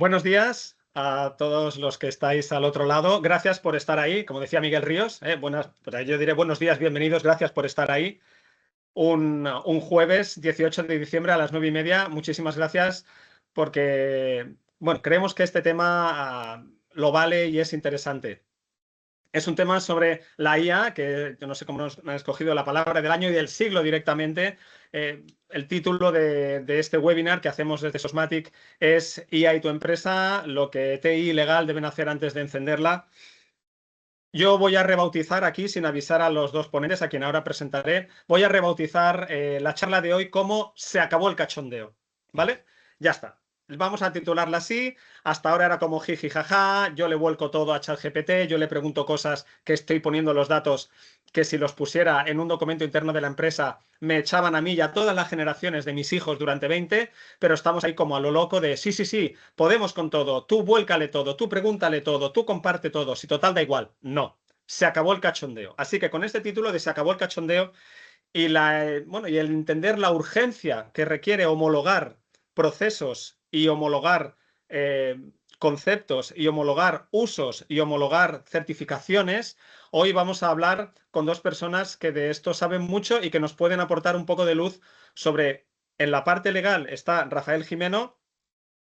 Buenos días a todos los que estáis al otro lado. Gracias por estar ahí. Como decía Miguel Ríos, yo diré buenos días, bienvenidos, gracias por estar ahí. Un jueves 18 de diciembre a las 9:30. Muchísimas gracias porque, bueno, creemos que este tema lo vale y es interesante. Es un tema sobre la IA, que yo no sé cómo nos han escogido la palabra del año y del siglo directamente. El título de este webinar que hacemos desde Sosmatic es IA y tu empresa, lo que TI y legal deben hacer antes de encenderla. Yo voy a rebautizar aquí, sin avisar a los dos ponentes, a quien ahora presentaré, voy a rebautizar la charla de hoy como Se acabó el cachondeo, ¿vale? Ya está. Vamos a titularla así. Hasta ahora era como jiji jaja, yo le vuelco todo a ChatGPT, yo le pregunto cosas que estoy poniendo los datos que si los pusiera en un documento interno de la empresa me echaban a mí y a todas las generaciones de mis hijos durante 20, pero estamos ahí como a lo loco de sí, podemos con todo, tú vuélcale todo, tú pregúntale todo, tú comparte todo, si total da igual. No, se acabó el cachondeo. Así que con este título de Se acabó el cachondeo y, y el entender la urgencia que requiere homologar procesos y homologar conceptos y homologar usos y homologar certificaciones, hoy vamos a hablar con dos personas que de esto saben mucho y que nos pueden aportar un poco de luz sobre, en la parte legal está Rafael Jimeno,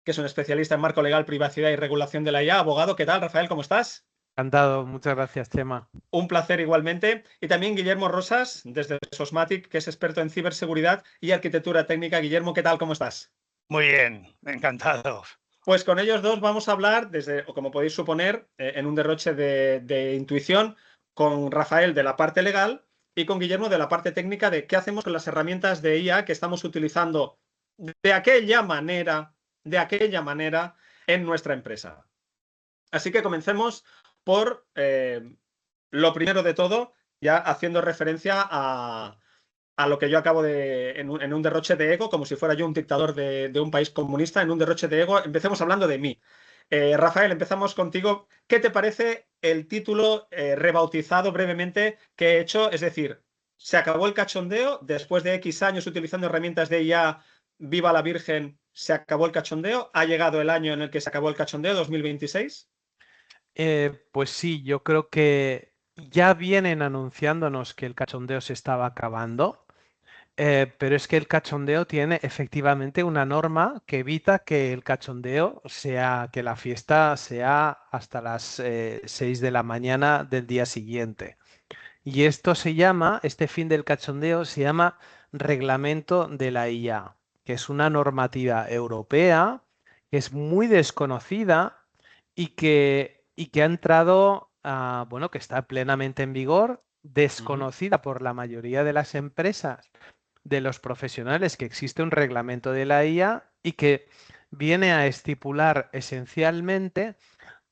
que es un especialista en marco legal, privacidad y regulación de la IA, abogado. ¿Qué tal, Rafael? ¿Cómo estás? Encantado, muchas gracias, Chema. Un placer igualmente. Y también Guillermo Rosas, desde Sosmatic, que es experto en ciberseguridad y arquitectura técnica. Guillermo, ¿qué tal? ¿Cómo estás? Muy bien, encantado. Pues con ellos dos vamos a hablar, desde, o como podéis suponer, en un derroche de intuición, con Rafael de la parte legal y con Guillermo de la parte técnica de qué hacemos con las herramientas de IA que estamos utilizando de aquella manera en nuestra empresa. Así que comencemos por lo primero de todo, ya haciendo referencia a lo que yo acabo en un derroche de ego, como si fuera yo un dictador de un país comunista, en un derroche de ego. Empecemos hablando de mí. Rafael, empezamos contigo. ¿Qué te parece el título rebautizado brevemente que he hecho? Es decir, se acabó el cachondeo, después de X años utilizando herramientas de IA, viva la Virgen, se acabó el cachondeo. ¿Ha llegado el año en el que se acabó el cachondeo, 2026? Pues sí, yo creo que ya vienen anunciándonos que el cachondeo se estaba acabando, pero es que el cachondeo tiene efectivamente una norma que evita que el cachondeo sea, que la fiesta sea hasta las 6 de la mañana del día siguiente. Y este fin del cachondeo se llama Reglamento de la IA, que es una normativa europea que es muy desconocida y que ha entrado, bueno, que está plenamente en vigor, desconocida por la mayoría de las empresas, de los profesionales, que existe un reglamento de la IA y que viene a estipular esencialmente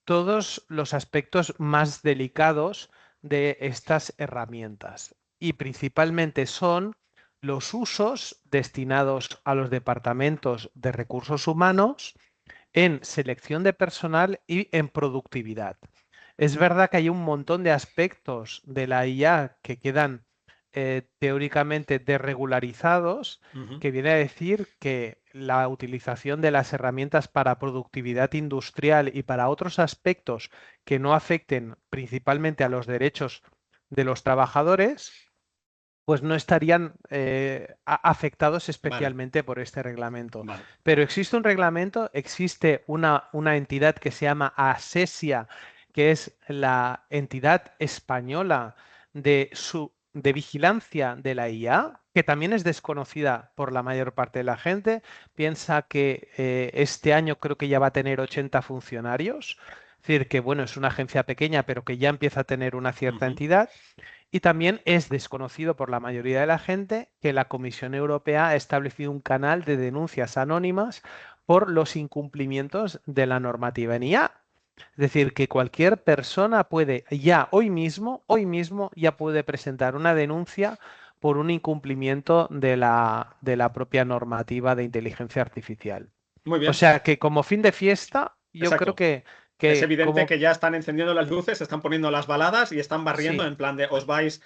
todos los aspectos más delicados de estas herramientas. Y principalmente son los usos destinados a los departamentos de recursos humanos en selección de personal y en productividad. Es verdad que hay un montón de aspectos de la IA que quedan teóricamente desregularizados, que viene a decir que la utilización de las herramientas para productividad industrial y para otros aspectos que no afecten principalmente a los derechos de los trabajadores, pues no estarían afectados especialmente por este reglamento. Vale. Pero existe un reglamento, existe una entidad que se llama ASESIA, que es la entidad española de vigilancia de la IA, que también es desconocida por la mayor parte de la gente. Piensa que este año creo que ya va a tener 80 funcionarios. Es decir, que bueno, es una agencia pequeña, pero que ya empieza a tener una cierta entidad. Y también es desconocido por la mayoría de la gente que la Comisión Europea ha establecido un canal de denuncias anónimas por los incumplimientos de la normativa en IA. Es decir, que cualquier persona puede ya hoy mismo ya puede presentar una denuncia por un incumplimiento de la propia normativa de inteligencia artificial. Muy bien. O sea que como fin de fiesta, yo Exacto. creo que es evidente como... que ya están encendiendo las luces, están poniendo las baladas y están barriendo Sí. en plan de os vais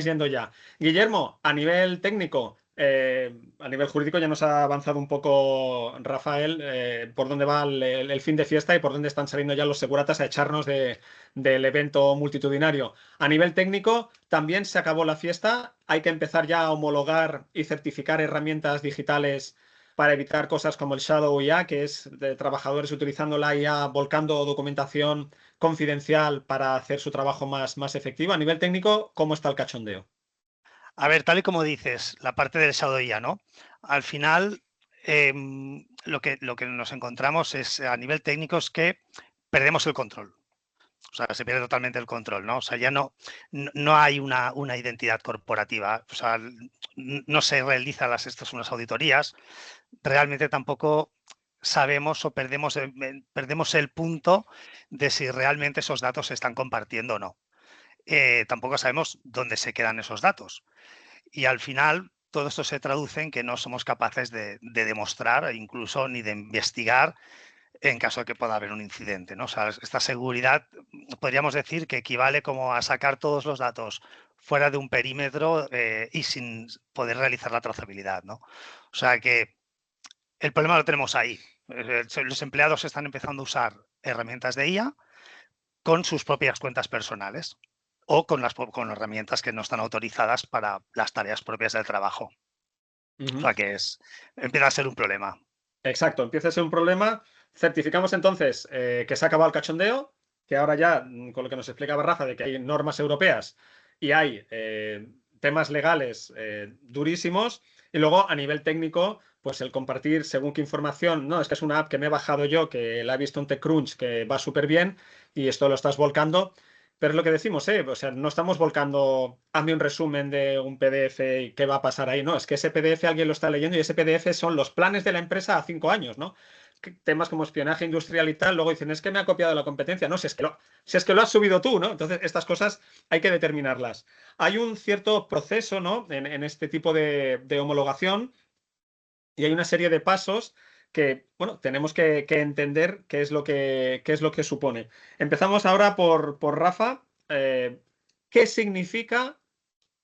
yendo ya. Guillermo, a nivel técnico, A nivel jurídico ya nos ha avanzado un poco Rafael por dónde va el fin de fiesta y por dónde están saliendo ya los seguratas a echarnos del evento multitudinario. A nivel técnico también se acabó la fiesta, hay que empezar ya a homologar y certificar herramientas digitales para evitar cosas como el Shadow IA, que es de trabajadores utilizando la IA, volcando documentación confidencial para hacer su trabajo más efectivo. A nivel técnico, ¿cómo está el cachondeo? A ver, tal y como dices, la parte del Shadow IA, ¿no? Al final, lo que nos encontramos es, a nivel técnico, es que perdemos el control. O sea, se pierde totalmente el control, ¿no? O sea, ya no hay una identidad corporativa. O sea, no se realizan estas unas auditorías. Realmente tampoco sabemos o perdemos el punto de si realmente esos datos se están compartiendo o no. Tampoco sabemos dónde se quedan esos datos. Y al final, todo esto se traduce en que no somos capaces de demostrar, incluso ni de investigar en caso de que pueda haber un incidente, ¿no? O sea, esta seguridad podríamos decir que equivale como a sacar todos los datos fuera de un perímetro y sin poder realizar la trazabilidad, ¿no? O sea que el problema lo tenemos ahí. Los empleados están empezando a usar herramientas de IA con sus propias cuentas personales o con herramientas que no están autorizadas para las tareas propias del trabajo. O sea que empieza a ser un problema. Exacto, empieza a ser un problema. Certificamos entonces que se ha acabado el cachondeo, que ahora ya, con lo que nos explicaba Rafa, de que hay normas europeas y hay temas legales durísimos. Y luego, a nivel técnico, pues el compartir según qué información, no, es que es una app que me he bajado yo, que la he visto en TechCrunch, que va súper bien, y esto lo estás volcando. Pero es lo que decimos, o sea, no estamos volcando, hazme un resumen de un PDF y qué va a pasar ahí, no, es que ese PDF alguien lo está leyendo y ese PDF son los planes de la empresa a 5 años, ¿no? Temas como espionaje industrial y tal, luego dicen, es que me ha copiado la competencia, no, si es que lo has subido tú, ¿no? Entonces, estas cosas hay que determinarlas. Hay un cierto proceso, ¿no? En este tipo de homologación y hay una serie de pasos que, bueno, tenemos que entender qué es lo que supone. Empezamos ahora por Rafa. ¿Qué significa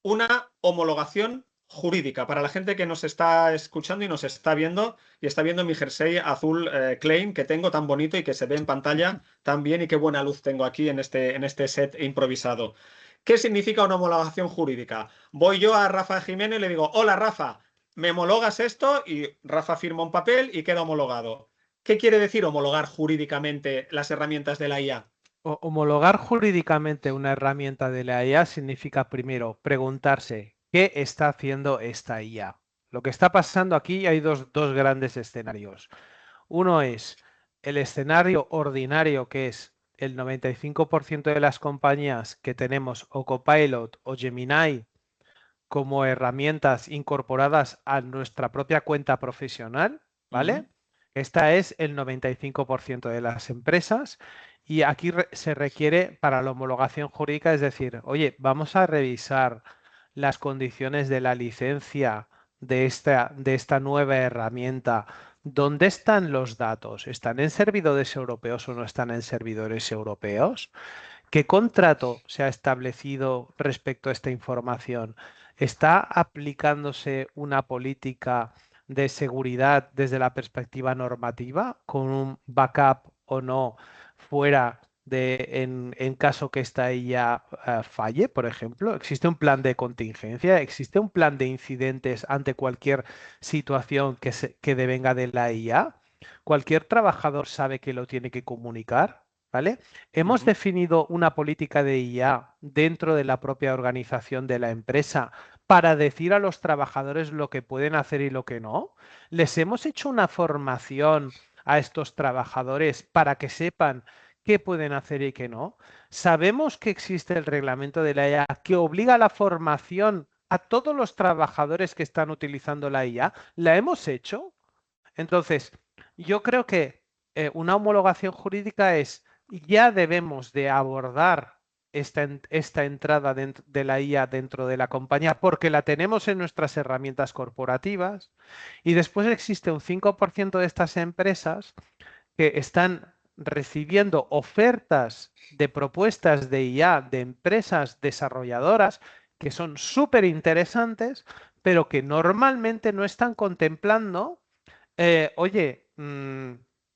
una homologación jurídica? Para la gente que nos está escuchando y nos está viendo, y está viendo mi jersey azul Klein que tengo tan bonito y que se ve en pantalla tan bien, y qué buena luz tengo aquí en este set improvisado. ¿Qué significa una homologación jurídica? Voy yo a Rafa Jiménez y le digo, hola Rafa, ¿me homologas esto? Y Rafa firma un papel y queda homologado. ¿Qué quiere decir homologar jurídicamente las herramientas de la IA? Homologar jurídicamente una herramienta de la IA significa primero preguntarse qué está haciendo esta IA. Lo que está pasando aquí, hay dos grandes escenarios. Uno es el escenario ordinario, que es el 95% de las compañías que tenemos o Copilot o Gemini como herramientas incorporadas a nuestra propia cuenta profesional, ¿vale? Esta es el 95% de las empresas y aquí se requiere para la homologación jurídica, es decir, oye, vamos a revisar las condiciones de la licencia de esta nueva herramienta. ¿Dónde están los datos? ¿Están en servidores europeos o no están en servidores europeos? ¿Qué contrato se ha establecido respecto a esta información? ¿Está aplicándose una política de seguridad desde la perspectiva normativa con un backup o no fuera en caso que esta IA falle, por ejemplo? ¿Existe un plan de contingencia? ¿Existe un plan de incidentes ante cualquier situación que devenga de la IA? ¿Cualquier trabajador sabe que lo tiene que comunicar? ¿Vale? Hemos definido una política de IA dentro de la propia organización de la empresa para decir a los trabajadores lo que pueden hacer y lo que no. Les hemos hecho una formación a estos trabajadores para que sepan qué pueden hacer y qué no. Sabemos que existe el reglamento de la IA que obliga a la formación a todos los trabajadores que están utilizando la IA. ¿La hemos hecho? Entonces, yo creo que una homologación jurídica es ya debemos de abordar esta entrada de la IA dentro de la compañía porque la tenemos en nuestras herramientas corporativas y después existe un 5% de estas empresas que están recibiendo ofertas de propuestas de IA de empresas desarrolladoras que son súper interesantes, pero que normalmente no están contemplando, oye,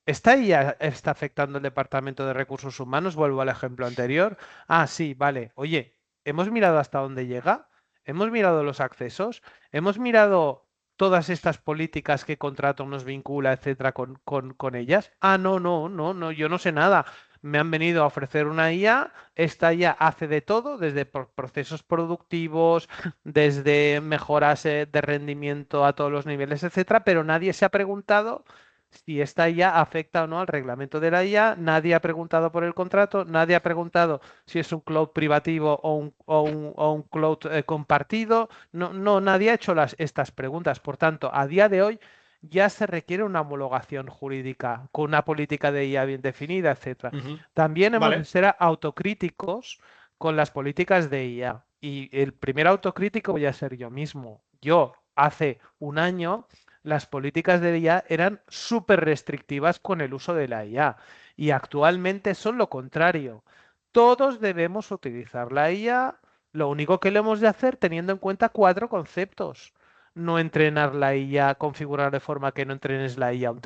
¿esta IA está afectando el Departamento de Recursos Humanos? Vuelvo al ejemplo anterior. Ah, sí, vale. Oye, ¿hemos mirado hasta dónde llega? ¿Hemos mirado los accesos? ¿Hemos mirado todas estas políticas que contrato nos vincula, etcétera, con ellas? Ah, no, yo no sé nada. Me han venido a ofrecer una IA, esta IA hace de todo, desde procesos productivos, desde mejoras de rendimiento a todos los niveles, etcétera, pero nadie se ha preguntado si esta IA afecta o no al reglamento de la IA, nadie ha preguntado por el contrato, nadie ha preguntado si es un cloud privativo o un cloud compartido, no, nadie ha hecho estas preguntas. Por tanto, a día de hoy ya se requiere una homologación jurídica con una política de IA bien definida, etcétera. También hemos de Vale. ser autocríticos con las políticas de IA. Y el primer autocrítico voy a ser yo mismo. Yo, hace un año, las políticas de IA eran súper restrictivas con el uso de la IA. Y actualmente son lo contrario. Todos debemos utilizar la IA. Lo único que lo hemos de hacer teniendo en cuenta 4 conceptos. No entrenar la IA, configurar de forma que no entrenes la IA a un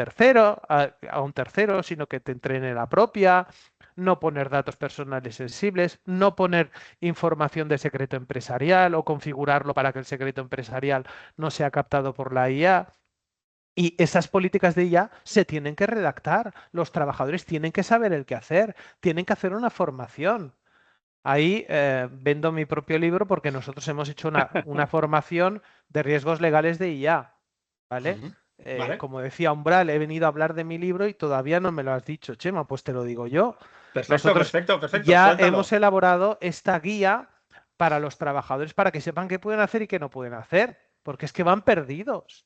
tercero, sino que te entrene la propia, no poner datos personales sensibles, no poner información de secreto empresarial o configurarlo para que el secreto empresarial no sea captado por la IA. Y esas políticas de IA se tienen que redactar. Los trabajadores tienen que saber el qué hacer, tienen que hacer una formación. Ahí vendo mi propio libro porque nosotros hemos hecho una formación de riesgos legales de IA, ¿vale? Vale. Como decía Umbral, he venido a hablar de mi libro y todavía no me lo has dicho, Chema, pues te lo digo yo. Perfecto, Nosotros perfecto, perfecto. ya hemos Suéltalo. elaborado esta guía para los trabajadores para que sepan qué pueden hacer y qué no pueden hacer, porque es que van perdidos.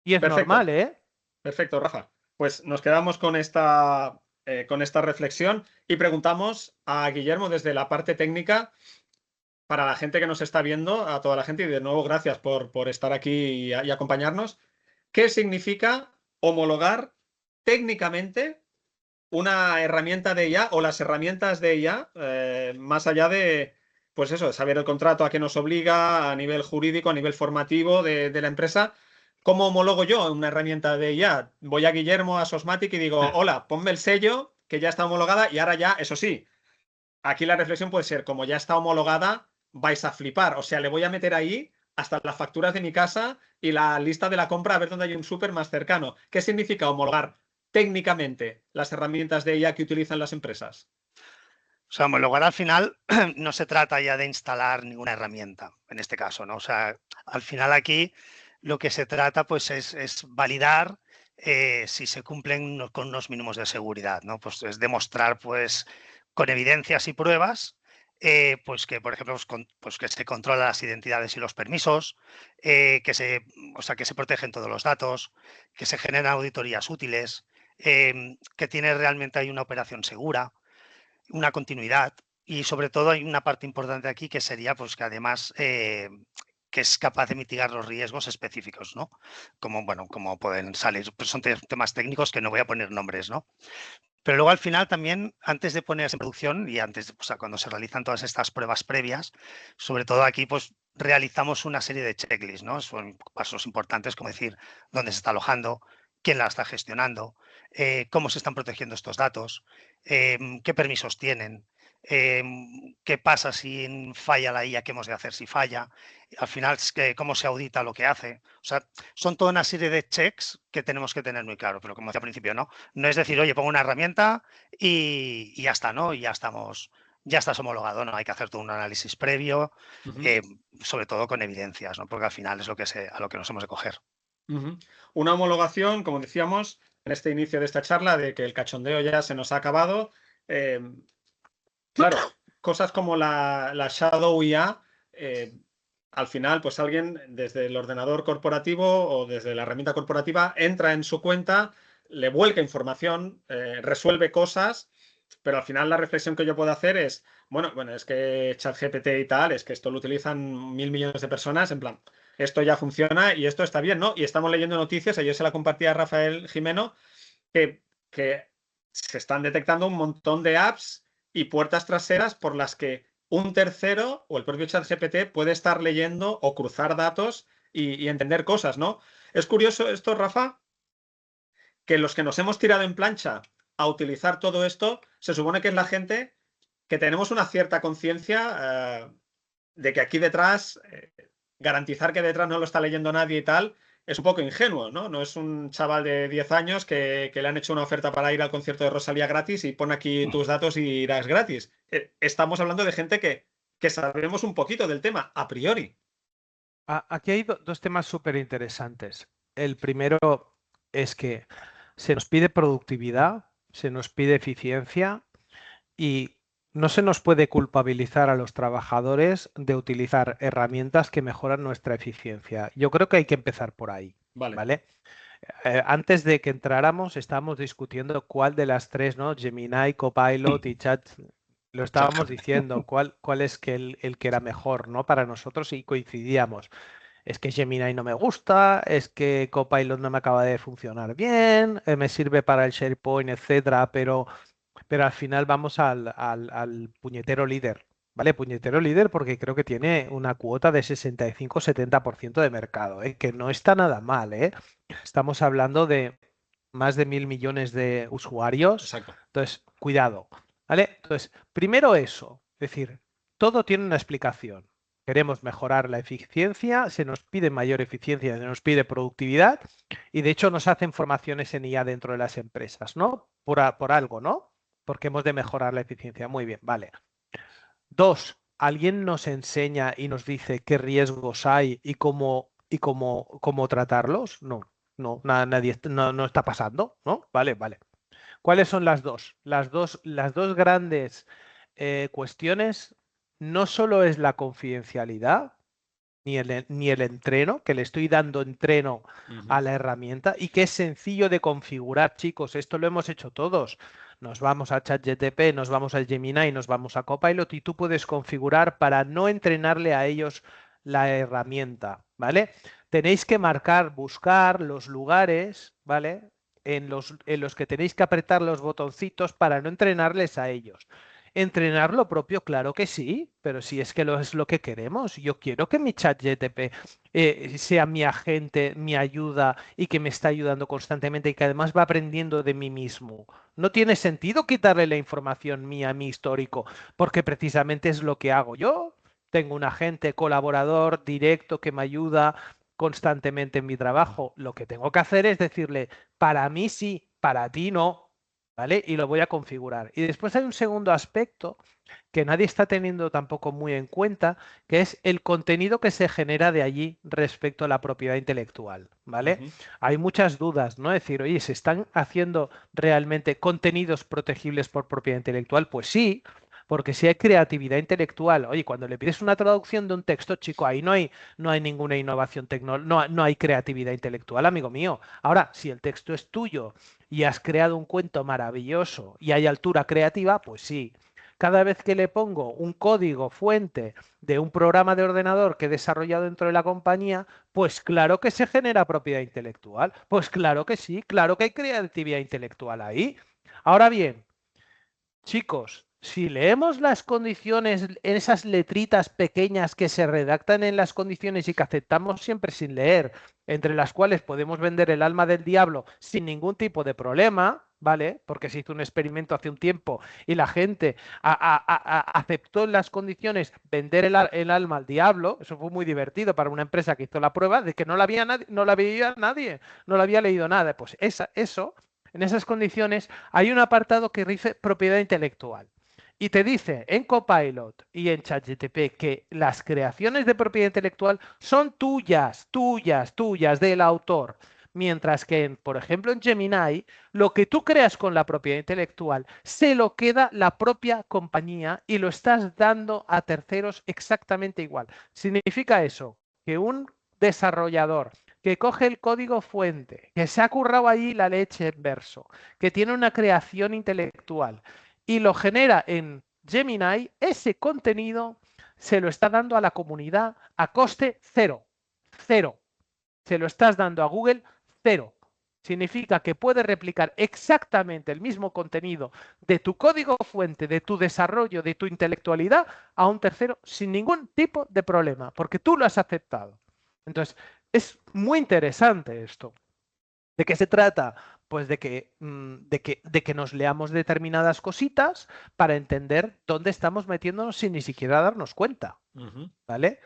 Y es normal, Perfecto. ¿eh? Perfecto, Rafa. Pues nos quedamos con esta reflexión y preguntamos a Guillermo desde la parte técnica, para la gente que nos está viendo, a toda la gente, y de nuevo gracias por estar aquí y acompañarnos. ¿Qué significa homologar técnicamente una herramienta de IA o las herramientas de IA, más allá de, pues eso, saber el contrato a qué nos obliga a nivel jurídico, a nivel formativo de la empresa? ¿Cómo homologo yo una herramienta de IA? Voy a Guillermo, a Sosmatic y digo, hola, ponme el sello que ya está homologada y ahora ya, eso sí, aquí la reflexión puede ser, como ya está homologada, vais a flipar. O sea, le voy a meter ahí hasta las facturas de mi casa y la lista de la compra a ver dónde hay un súper más cercano. ¿Qué significa homologar técnicamente las herramientas de IA que utilizan las empresas? O sea, homologar al final no se trata ya de instalar ninguna herramienta, en este caso, ¿no? O sea, al final aquí lo que se trata pues es validar si se cumplen con unos mínimos de seguridad, ¿no? Pues es demostrar pues con evidencias y pruebas pues que, por ejemplo, pues que se controlan las identidades y los permisos, o sea, que se protegen todos los datos, que se generan auditorías útiles, que tiene realmente hay una operación segura, una continuidad y sobre todo hay una parte importante aquí que sería pues que además que es capaz de mitigar los riesgos específicos, ¿no? Como, bueno, como pueden salir, pues son temas técnicos que no voy a poner nombres, ¿no? Pero luego al final también, antes de ponerse en producción y antes, o sea, cuando se realizan todas estas pruebas previas, sobre todo aquí, pues realizamos una serie de checklists, ¿no? Son pasos importantes como decir dónde se está alojando, quién la está gestionando, cómo se están protegiendo estos datos, qué permisos tienen, qué pasa si falla la IA, qué hemos de hacer si falla, al final cómo se audita lo que hace. O sea, son toda una serie de checks que tenemos que tener muy claro, pero como decía al principio, ¿no? No es decir, oye, pongo una herramienta y ya está, ¿no? Y ya estamos, ya estás homologado, ¿no? Hay que hacer todo un análisis previo, sobre todo con evidencias, ¿no? Porque al final es a lo que nos hemos de coger. Una homologación, como decíamos en este inicio de esta charla, de que el cachondeo ya se nos ha acabado. Claro, cosas como la Shadow IA, al final, pues alguien desde el ordenador corporativo o desde la herramienta corporativa entra en su cuenta, le vuelca información, resuelve cosas, pero al final la reflexión que yo puedo hacer es, bueno, es que ChatGPT y tal, es que esto lo utilizan 1.000 millones de personas, en plan, esto ya funciona y esto está bien, ¿no? Y estamos leyendo noticias, ayer se la compartía a Rafael Jimeno, que se están detectando un montón de apps y puertas traseras por las que un tercero o el propio ChatGPT puede estar leyendo o cruzar datos y entender cosas, ¿no? Es curioso esto, Rafa, que los que nos hemos tirado en plancha a utilizar todo esto, se supone que es la gente que tenemos una cierta conciencia de que aquí detrás, garantizar que detrás no lo está leyendo nadie y tal, es un poco ingenuo, ¿no? No es un chaval de 10 años que le han hecho una oferta para ir al concierto de Rosalía gratis y pon aquí tus datos y irás gratis. Estamos hablando de gente que sabemos un poquito del tema, a priori. Aquí hay dos temas súper interesantes. El primero es que se nos pide productividad, se nos pide eficiencia y no se nos puede culpabilizar a los trabajadores de utilizar herramientas que mejoran nuestra eficiencia. Yo creo que hay que empezar por ahí, Vale. ¿vale? Antes de que entráramos, estábamos discutiendo cuál de las tres, ¿no? Gemini, Copilot y Chat, lo estábamos diciendo, cuál es que el que era mejor, ¿no? Para nosotros y coincidíamos. Es que Gemini no me gusta, es que Copilot no me acaba de funcionar bien, me sirve para el SharePoint, etcétera, pero al final vamos al puñetero líder, ¿vale? Puñetero líder porque creo que tiene una cuota de 65-70% de mercado, ¿eh? Que no está nada mal, ¿eh? Estamos hablando de más de 1.000 millones de usuarios. Exacto. Entonces, cuidado, ¿vale? Entonces, primero eso, es decir, todo tiene una explicación. Queremos mejorar la eficiencia, se nos pide mayor eficiencia, se nos pide productividad y de hecho nos hacen formaciones en IA dentro de las empresas, ¿no? Por algo, ¿no? Porque hemos de mejorar la eficiencia. Muy bien, vale. Dos, ¿alguien nos enseña y nos dice qué riesgos hay y cómo tratarlos? No, nadie, no está pasando, ¿no? Vale, vale. ¿Cuáles son las dos? Las dos grandes cuestiones no solo es la confidencialidad, ni el entreno, que le estoy dando entreno a la herramienta y que es sencillo de configurar, chicos. Esto lo hemos hecho todos. Nos vamos a ChatGPT, nos vamos a Gemini, nos vamos a Copilot y tú puedes configurar para no entrenarle a ellos la herramienta, ¿vale? Tenéis que buscar los lugares, ¿vale? En los que tenéis que apretar los botoncitos para no entrenarles a ellos. ¿Entrenar lo propio? Claro que sí, pero si es que es lo que queremos. Yo quiero que mi ChatGPT sea mi agente, mi ayuda y que me está ayudando constantemente y que además va aprendiendo de mí mismo. No tiene sentido quitarle la información mía, mi histórico, porque precisamente es lo que hago yo. Tengo un agente colaborador directo que me ayuda constantemente en mi trabajo. Lo que tengo que hacer es decirle, para mí sí, para ti no. ¿Vale? Y lo voy a configurar. Y después hay un segundo aspecto que nadie está teniendo tampoco muy en cuenta, que es el contenido que se genera de allí respecto a la propiedad intelectual, ¿vale? Hay muchas dudas, ¿no? Es decir, oye, ¿se están haciendo realmente contenidos protegibles por propiedad intelectual? Pues sí, porque si hay creatividad intelectual, oye, cuando le pides una traducción de un texto, chico, ahí no hay ninguna innovación tecnológica, no hay creatividad intelectual, amigo mío. Ahora, si el texto es tuyo y has creado un cuento maravilloso y hay altura creativa, pues sí. Cada vez que le pongo un código fuente de un programa de ordenador que he desarrollado dentro de la compañía, pues claro que se genera propiedad intelectual. Pues claro que sí, claro que hay creatividad intelectual ahí. Ahora bien, chicos, si leemos las condiciones, esas letritas pequeñas que se redactan en las condiciones y que aceptamos siempre sin leer, entre las cuales podemos vender el alma del diablo sin ningún tipo de problema, ¿vale? Porque se hizo un experimento hace un tiempo y la gente aceptó en las condiciones vender el alma al diablo. Eso fue muy divertido para una empresa que hizo la prueba de que no la había nadie, no la había leído nada. Pues eso, en esas condiciones, hay un apartado que dice propiedad intelectual. Y te dice en Copilot y en ChatGPT que las creaciones de propiedad intelectual son tuyas, del autor. Mientras que, por ejemplo, en Gemini, lo que tú creas con la propiedad intelectual se lo queda la propia compañía y lo estás dando a terceros exactamente igual. Significa eso, que un desarrollador que coge el código fuente, que se ha currado ahí la leche en verso, que tiene una creación intelectual y lo genera en Gemini, ese contenido se lo está dando a la comunidad a coste cero. Cero. Se lo estás dando a Google cero. significa que puedes replicar exactamente el mismo contenido de tu código fuente, de tu desarrollo, de tu intelectualidad a un tercero sin ningún tipo de problema, porque tú lo has aceptado. Entonces, es muy interesante esto. ¿De qué se trata? Pues de que nos leamos determinadas cositas para entender dónde estamos metiéndonos sin ni siquiera darnos cuenta, ¿vale?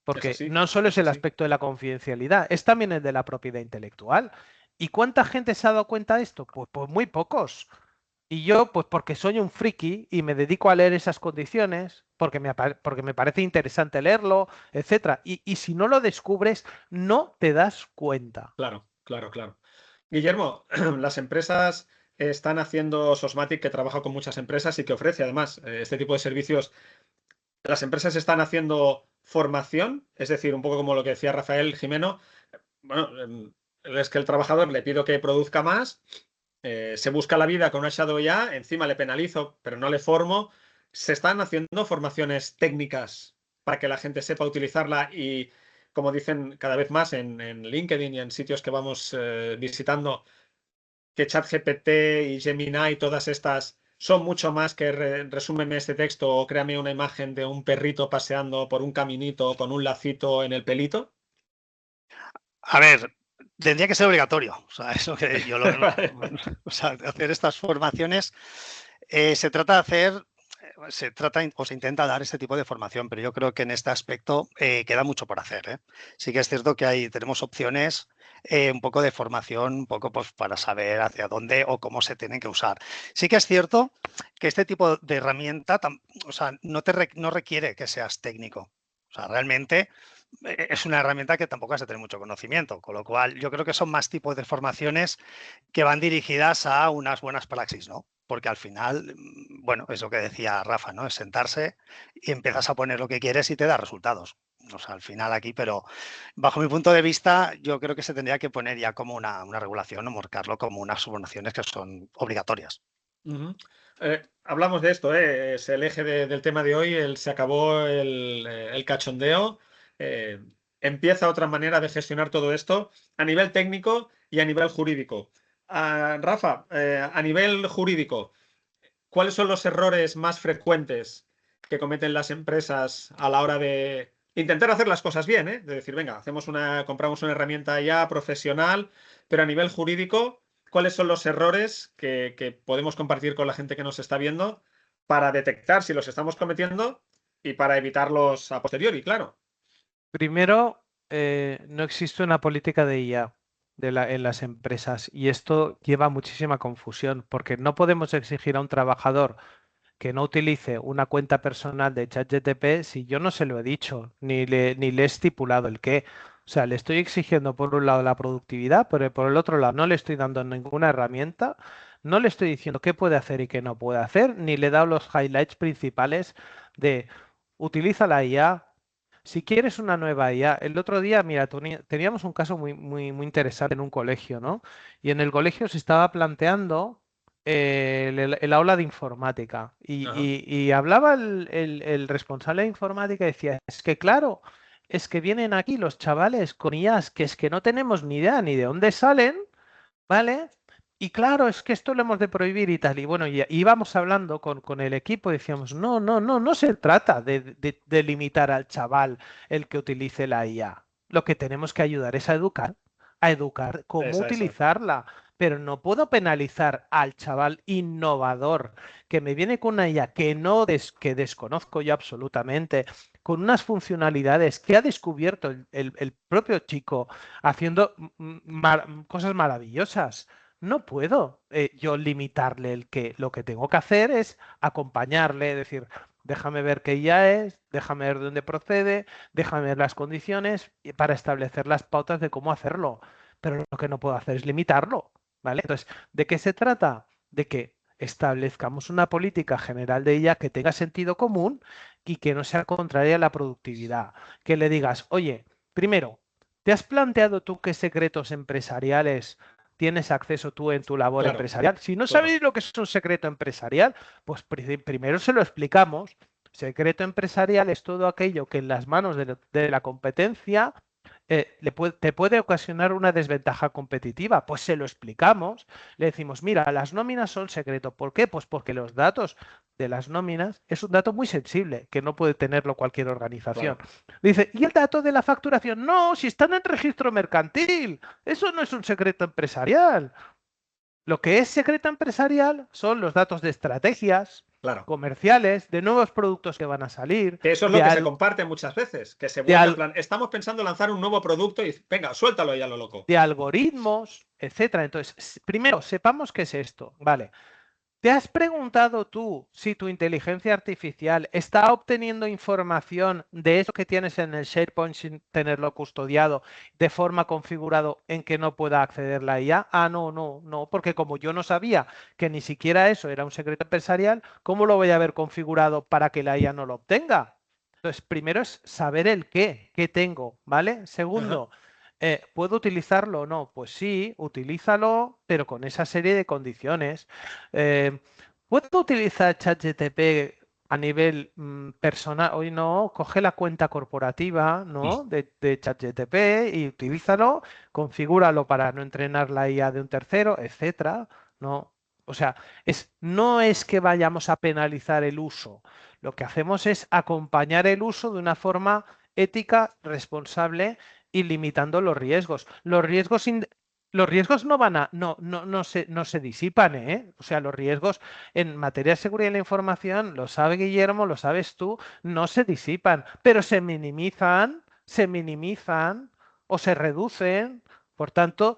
Porque no solo es el aspecto de la confidencialidad, es también el de la propiedad intelectual. ¿Y cuánta gente se ha dado cuenta de esto? Pues muy pocos. Y yo, pues porque soy un friki y me dedico a leer esas condiciones, porque me parece interesante leerlo, etcétera. Y si no lo descubres, no te das cuenta. Claro, claro, claro. Guillermo, las empresas están haciendo Sosmatic, que trabaja con muchas empresas y que ofrece además este tipo de servicios. Las empresas están haciendo formación, es decir, un poco como lo que decía Rafael Jimeno. Bueno, es que el trabajador le pido que produzca más, se busca la vida con una Shadow IA, encima le penalizo, pero no le formo. Se están haciendo formaciones técnicas para que la gente sepa utilizarla y, como dicen cada vez más en LinkedIn y en sitios que vamos visitando, que ChatGPT y Gemini y todas estas son mucho más que resúmeme este texto o créame una imagen de un perrito paseando por un caminito con un lacito en el pelito. A ver, tendría que ser obligatorio. O sea, eso que yo o sea, hacer estas formaciones se trata de hacer. Se trata o se intenta dar este tipo de formación, pero yo creo que en este aspecto queda mucho por hacer, ¿eh? Sí que es cierto que tenemos opciones, un poco de formación, un poco pues, para saber hacia dónde o cómo se tienen que usar. Sí que es cierto que este tipo de herramienta o sea, no requiere que seas técnico. O sea, realmente es una herramienta que tampoco has de tener mucho conocimiento, con lo cual yo creo que son más tipos de formaciones que van dirigidas a unas buenas praxis, ¿no? Porque al final, bueno, es lo que decía Rafa, ¿no? Es sentarse y empiezas a poner lo que quieres y te da resultados. O sea, al final aquí, pero bajo mi punto de vista, yo creo que se tendría que poner ya como una regulación o marcarlo como unas subvenciones que son obligatorias. Hablamos de esto, es el eje del tema de hoy, se acabó el cachondeo. Empieza otra manera de gestionar todo esto a nivel técnico y a nivel jurídico. Rafa, a nivel jurídico, ¿cuáles son los errores más frecuentes que cometen las empresas a la hora de intentar hacer las cosas bien? De decir, venga, compramos una herramienta ya profesional, pero a nivel jurídico, ¿cuáles son los errores que podemos compartir con la gente que nos está viendo para detectar si los estamos cometiendo y para evitarlos a posteriori, claro? Primero, no existe una política de IA en las empresas y esto lleva a muchísima confusión porque no podemos exigir a un trabajador que no utilice una cuenta personal de ChatGPT si yo no se lo he dicho ni le he estipulado el qué. O sea, le estoy exigiendo por un lado la productividad, pero por el otro lado no le estoy dando ninguna herramienta, no le estoy diciendo qué puede hacer y qué no puede hacer, ni le he dado los highlights principales de utiliza la IA. Si quieres una nueva IA, el otro día, mira, teníamos un caso muy interesante en un colegio, ¿no? Y en el colegio se estaba planteando el aula de informática y hablaba el responsable de informática y decía, es que claro, es que vienen aquí los chavales con IAs que es que no tenemos ni idea ni de dónde salen, ¿vale? Y claro, es que esto lo hemos de prohibir y tal. Y bueno, y íbamos hablando con el equipo y decíamos, no se trata de limitar al chaval el que utilice la IA. Lo que tenemos que ayudar es a educar cómo utilizarla. Pero no puedo penalizar al chaval innovador que me viene con una IA que desconozco yo absolutamente, con unas funcionalidades que ha descubierto el propio chico haciendo cosas maravillosas. No puedo yo limitarle lo que tengo que hacer es acompañarle, decir, déjame ver qué ya es, déjame ver dónde procede, déjame ver las condiciones para establecer las pautas de cómo hacerlo. Pero lo que no puedo hacer es limitarlo, ¿vale? Entonces, ¿de qué se trata? De que establezcamos una política general de ella que tenga sentido común y que no sea contraria a la productividad. Que le digas, oye, primero, ¿te has planteado tú qué secretos empresariales tienes acceso tú en tu labor empresarial? Si no sabéis lo que es un secreto empresarial, pues primero se lo explicamos. Secreto empresarial es todo aquello que en las manos de la competencia te puede ocasionar una desventaja competitiva. Pues se lo explicamos, le decimos, mira, las nóminas son secreto. ¿Por qué? Pues porque los datos de las nóminas es un dato muy sensible, que no puede tenerlo cualquier organización. Claro. Dice, ¿y el dato de la facturación? No, si están en registro mercantil, eso no es un secreto empresarial. Lo que es secreto empresarial son los datos de estrategias Claro. comerciales, de nuevos productos que van a salir. Que eso es lo que se comparte muchas veces, que se vuelve en plan, estamos pensando en lanzar un nuevo producto y venga, suéltalo ya lo loco. De algoritmos, etcétera. Entonces, primero, sepamos qué es esto. Vale. ¿Te has preguntado tú si tu inteligencia artificial está obteniendo información de eso que tienes en el SharePoint sin tenerlo custodiado de forma configurado en que no pueda acceder la IA? Ah, no, porque como yo no sabía que ni siquiera eso era un secreto empresarial, ¿cómo lo voy a haber configurado para que la IA no lo obtenga? Entonces, primero es saber el qué tengo, ¿vale? Segundo, ¿puedo utilizarlo o no? Pues sí, utilízalo, pero con esa serie de condiciones. ¿Puedo utilizar ChatGPT a nivel personal? Hoy no, coge la cuenta corporativa, ¿no? de ChatGPT y utilízalo, configúralo para no entrenar la IA de un tercero, etcétera, ¿no? O sea, no es que vayamos a penalizar el uso. Lo que hacemos es acompañar el uso de una forma ética, responsable y limitando los riesgos. Los riesgos no se disipan, ¿eh? O sea, los riesgos en materia de seguridad de la información, lo sabe Guillermo, lo sabes tú, no se disipan, pero se minimizan o se reducen. Por tanto,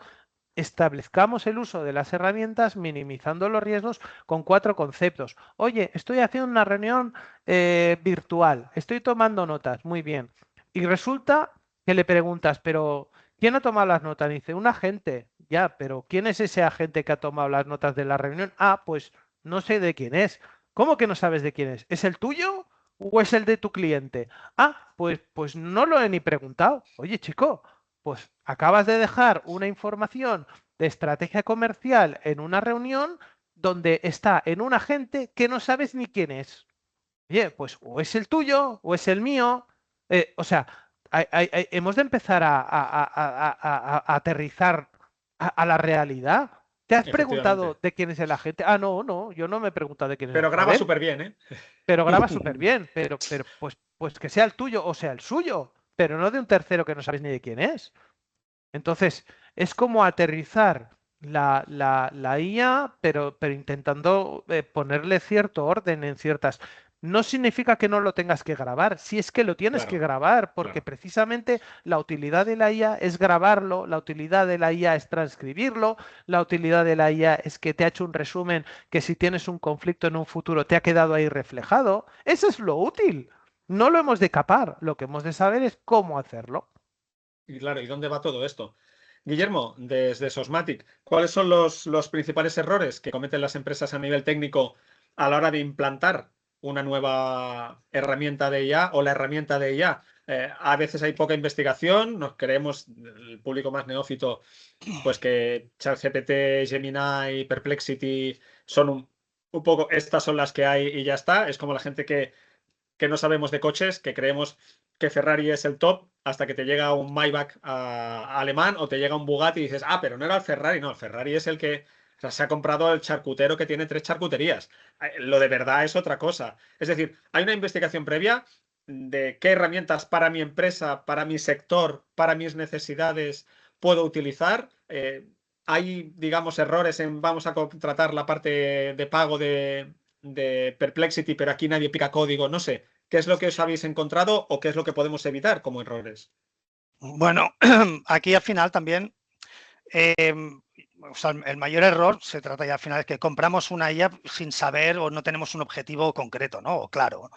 establezcamos el uso de las herramientas minimizando los riesgos con 4 conceptos. Oye, estoy haciendo una reunión virtual, estoy tomando notas, muy bien. Y resulta que le preguntas, pero ¿quién ha tomado las notas? Dice, un agente. Ya, pero ¿quién es ese agente que ha tomado las notas de la reunión? Ah, pues no sé de quién es. ¿Cómo que no sabes de quién es? ¿Es el tuyo o es el de tu cliente? Ah, pues no lo he ni preguntado. Oye, chico, pues acabas de dejar una información de estrategia comercial en una reunión donde está en un agente que no sabes ni quién es. Oye, pues o es el tuyo o es el mío. O sea, hemos de empezar a aterrizar a la realidad. ¿Te has preguntado Efectivamente. de quién es el agente? Ah, no, yo no me he preguntado de quién es el Pero agente. graba súper bien, ¿eh? Pero graba súper bien, pero pues que sea el tuyo o sea el suyo, pero no de un tercero que no sabes ni de quién es. Entonces, es como aterrizar la IA, pero intentando ponerle cierto orden en ciertas. No significa que no lo tengas que grabar, si es que lo tienes que Claro, grabar, porque claro. precisamente la utilidad de la IA es grabarlo, la utilidad de la IA es transcribirlo, la utilidad de la IA es que te ha hecho un resumen que si tienes un conflicto en un futuro te ha quedado ahí reflejado. Eso es lo útil. No lo hemos de capar, lo que hemos de saber es cómo hacerlo. Y claro, ¿y dónde va todo esto? Guillermo, desde Sosmatic, ¿cuáles son los principales errores que cometen las empresas a nivel técnico a la hora de implantar una nueva herramienta de IA o la herramienta de IA? A veces hay poca investigación, nos creemos, el público más neófito, pues que ChatGPT, Gemini, Perplexity son un poco, estas son las que hay y ya está. Es como la gente que no sabemos de coches, que creemos que Ferrari es el top, hasta que te llega un Maybach alemán o te llega un Bugatti y dices, ah, pero no era el Ferrari, no, el Ferrari es el que se ha comprado el charcutero que tiene 3 charcuterías. Lo de verdad es otra cosa. Es decir, hay una investigación previa de qué herramientas para mi empresa, para mi sector, para mis necesidades puedo utilizar. Hay, digamos, errores en vamos a contratar la parte de pago de Perplexity, pero aquí nadie pica código, no sé. ¿Qué es lo que os habéis encontrado o qué es lo que podemos evitar como errores? Bueno, aquí al final también, o sea, el mayor error se trata ya al final de que compramos una IA sin saber o no tenemos un objetivo concreto, ¿no? O claro. O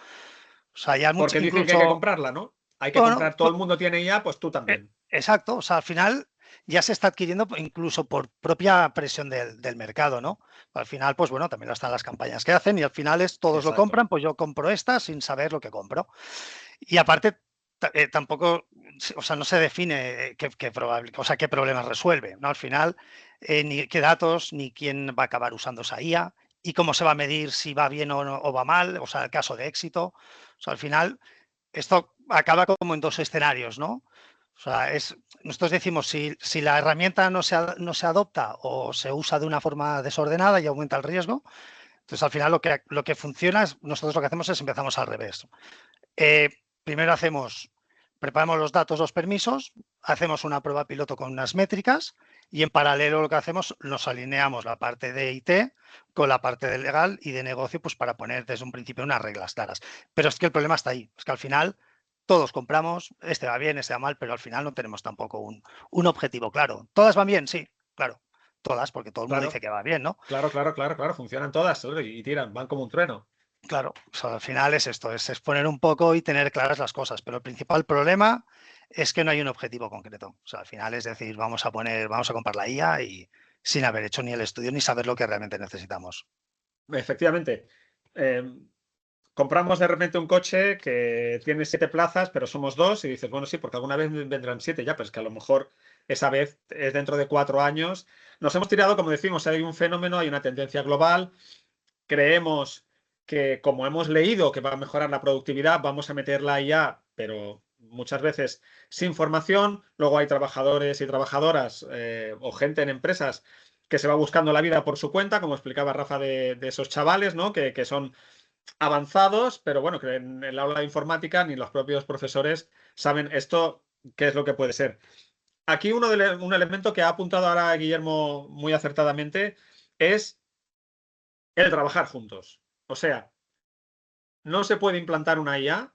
sea, ya Porque dicen que hay que incluso, comprarla, ¿no? Hay que bueno, comprar, todo el mundo tiene IA, pues tú también. exacto. O sea, al final ya se está adquiriendo incluso por propia presión del mercado, ¿no? Al final, pues bueno, también están las campañas que hacen y al final es todos lo Exacto. compran, pues yo compro esta sin saber lo que compro. Y aparte, tampoco, o sea, no se define qué problemas resuelve, ¿no? Al final, ni qué datos, ni quién va a acabar usando esa IA, y cómo se va a medir si va bien o va mal, o sea, el caso de éxito. O sea, al final, esto acaba como en 2 escenarios, ¿no? O sea, nosotros decimos, si la herramienta no se adopta o se usa de una forma desordenada y aumenta el riesgo, entonces al final lo que funciona es, nosotros lo que hacemos es empezamos al revés. Primero preparamos los datos, los permisos, hacemos una prueba piloto con unas métricas y en paralelo lo que hacemos, nos alineamos la parte de IT con la parte de legal y de negocio, pues para poner desde un principio unas reglas claras. Pero es que el problema está ahí, es que al final todos compramos, este va bien, este va mal, pero al final no tenemos tampoco un objetivo claro. ¿Todas van bien? Sí, claro, todas, porque todo el mundo dice que va bien, ¿no? Claro, funcionan todas y tiran, van como un trueno. Claro, o sea, al final es esto, es exponer un poco y tener claras las cosas, pero el principal problema es que no hay un objetivo concreto. O sea, al final es decir, vamos a comprar la IA y sin haber hecho ni el estudio ni saber lo que realmente necesitamos. Efectivamente. Compramos de repente un coche que tiene 7 plazas, pero somos 2 y dices, bueno, sí, porque alguna vez vendrán 7 ya, pero es que a lo mejor esa vez es dentro de 4 años. Nos hemos tirado, como decimos, hay un fenómeno, hay una tendencia global. Creemos que como hemos leído que va a mejorar la productividad, vamos a meterla ya, pero muchas veces sin formación. Luego hay trabajadores y trabajadoras o gente en empresas que se va buscando la vida por su cuenta, como explicaba Rafa de esos chavales, ¿no? Que son avanzados, pero bueno, que en el aula de informática ni los propios profesores saben esto, qué es lo que puede ser. Aquí un elemento que ha apuntado ahora Guillermo muy acertadamente es el trabajar juntos. O sea, no se puede implantar una IA,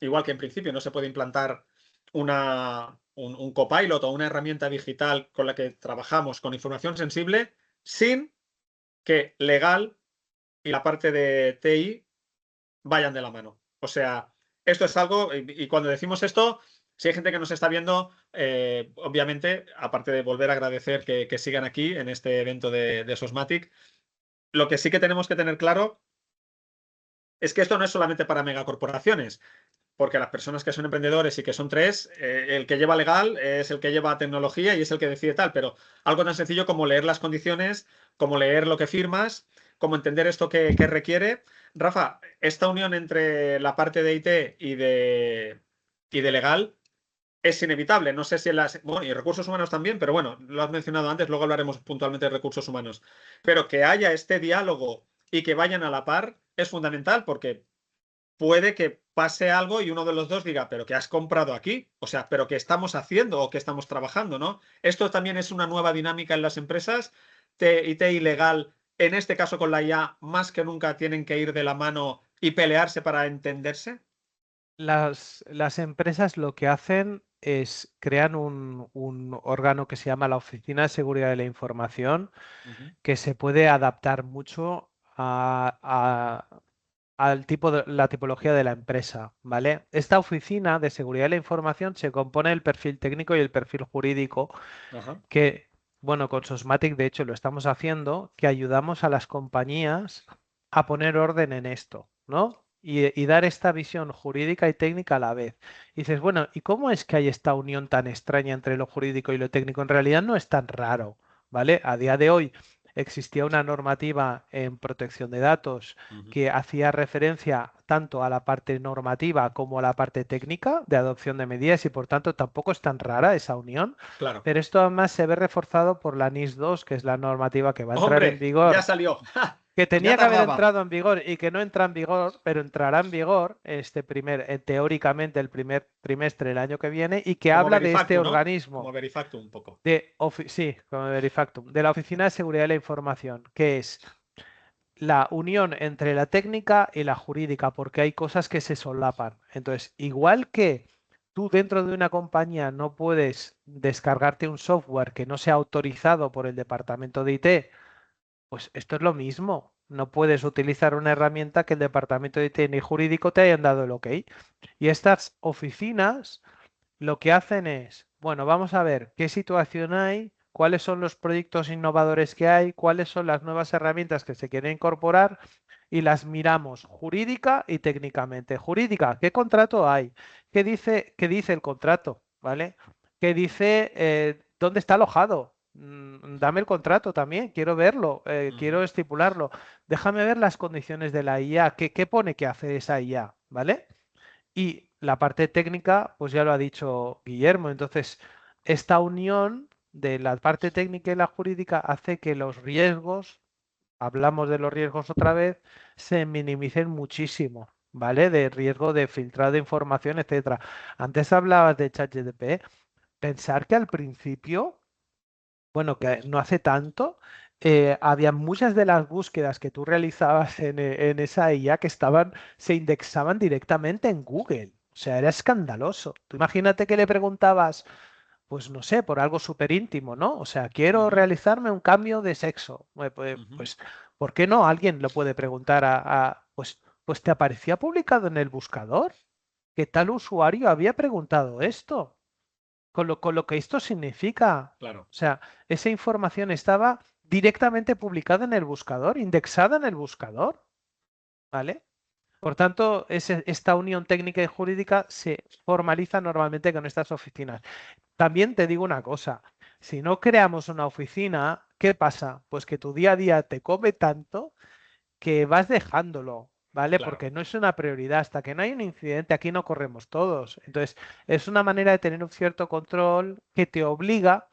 igual que en principio no se puede implantar un copilot o una herramienta digital con la que trabajamos con información sensible sin que legal y la parte de TI vayan de la mano. O sea, esto es algo, y cuando decimos esto, si hay gente que nos está viendo, obviamente, aparte de volver a agradecer que sigan aquí en este evento de Sosmatic, lo que sí que tenemos que tener claro es que esto no es solamente para megacorporaciones, porque las personas que son emprendedores y que son 3, el que lleva legal es el que lleva tecnología y es el que decide tal, pero algo tan sencillo como leer las condiciones, como leer lo que firmas, como entender esto que requiere. Rafa, esta unión entre la parte de IT y de legal es inevitable. No sé si bueno, y recursos humanos también, pero bueno, lo has mencionado antes, luego hablaremos puntualmente de recursos humanos. Pero que haya este diálogo y que vayan a la par es fundamental porque puede que pase algo y uno de los dos diga, pero ¿qué has comprado aquí? O sea, ¿pero qué estamos haciendo o qué estamos trabajando, no? Esto también es una nueva dinámica en las empresas. IT y legal, en este caso con la IA, más que nunca tienen que ir de la mano y pelearse para entenderse. Las empresas lo que hacen es crean un órgano que se llama la Oficina de Seguridad de la Información, que se puede adaptar mucho al la tipología de la empresa, ¿vale? Esta oficina de seguridad de la información se compone del perfil técnico y el perfil jurídico, Ajá. que, bueno, con Sosmatic de hecho lo estamos haciendo, que ayudamos a las compañías a poner orden en esto, ¿no? Y dar esta visión jurídica y técnica a la vez. Y dices, bueno, ¿y cómo es que hay esta unión tan extraña entre lo jurídico y lo técnico? En realidad no es tan raro, ¿vale? A día de hoy existía una normativa en protección de datos que hacía referencia tanto a la parte normativa como a la parte técnica de adopción de medidas y por tanto tampoco es tan rara esa unión. Claro. Pero esto además se ve reforzado por la NIS 2, que es la normativa que va a entrar en ¡Hombre! vigor. Ya salió. Que tenía Ya que haber tardaba. entrado en vigor y que no entra en vigor, pero entrará en vigor teóricamente el primer trimestre del año que viene y que Como habla de este Verifactu, ¿no? organismo. Como Verifactu un poco. Sí, como Verifactum, de la Oficina de Seguridad de la Información, que es la unión entre la técnica y la jurídica, porque hay cosas que se solapan. Entonces, igual que tú dentro de una compañía no puedes descargarte un software que no sea autorizado por el departamento de IT, pues esto es lo mismo. No puedes utilizar una herramienta que el departamento de IT ni jurídico te hayan dado el OK. Y estas oficinas lo que hacen es, bueno, vamos a ver qué situación hay, cuáles son los proyectos innovadores que hay, cuáles son las nuevas herramientas que se quieren incorporar y las miramos jurídica y técnicamente. Jurídica, ¿qué contrato hay? Qué dice el contrato? ¿Vale? ¿Qué dice dónde está alojado? Dame el contrato también, quiero verlo, quiero estipularlo. Déjame ver las condiciones de la IA, qué pone que hace esa IA, ¿vale? Y la parte técnica, pues ya lo ha dicho Guillermo. Entonces, esta unión de la parte técnica y la jurídica hace que los riesgos, hablamos de los riesgos otra vez, se minimicen muchísimo, ¿vale? De riesgo de filtrado de información, etcétera. Antes hablabas de ChatGPT. Pensar que al principio, bueno, que no hace tanto, había muchas de las búsquedas que tú realizabas en esa IA que se indexaban directamente en Google. O sea, era escandaloso. Tú imagínate que le preguntabas, pues no sé, por algo súper íntimo, ¿no? O sea, quiero Ujú, realizarme un cambio de sexo. ujú. Pues, ¿por qué no? Alguien lo puede preguntar pues te aparecía publicado en el buscador que tal usuario había preguntado esto. Con lo que esto significa. Claro, O sea, esa información estaba directamente publicada en el buscador, indexada en el buscador, ¿vale? Por tanto, esta unión técnica y jurídica se formaliza normalmente con estas oficinas. También te digo una cosa, si no creamos una oficina, ¿qué pasa? Pues que tu día a día te come tanto que vas dejándolo, ¿vale? claro. Porque no es una prioridad. Hasta que no hay un incidente, aquí no corremos todos. Entonces, es una manera de tener un cierto control que te obliga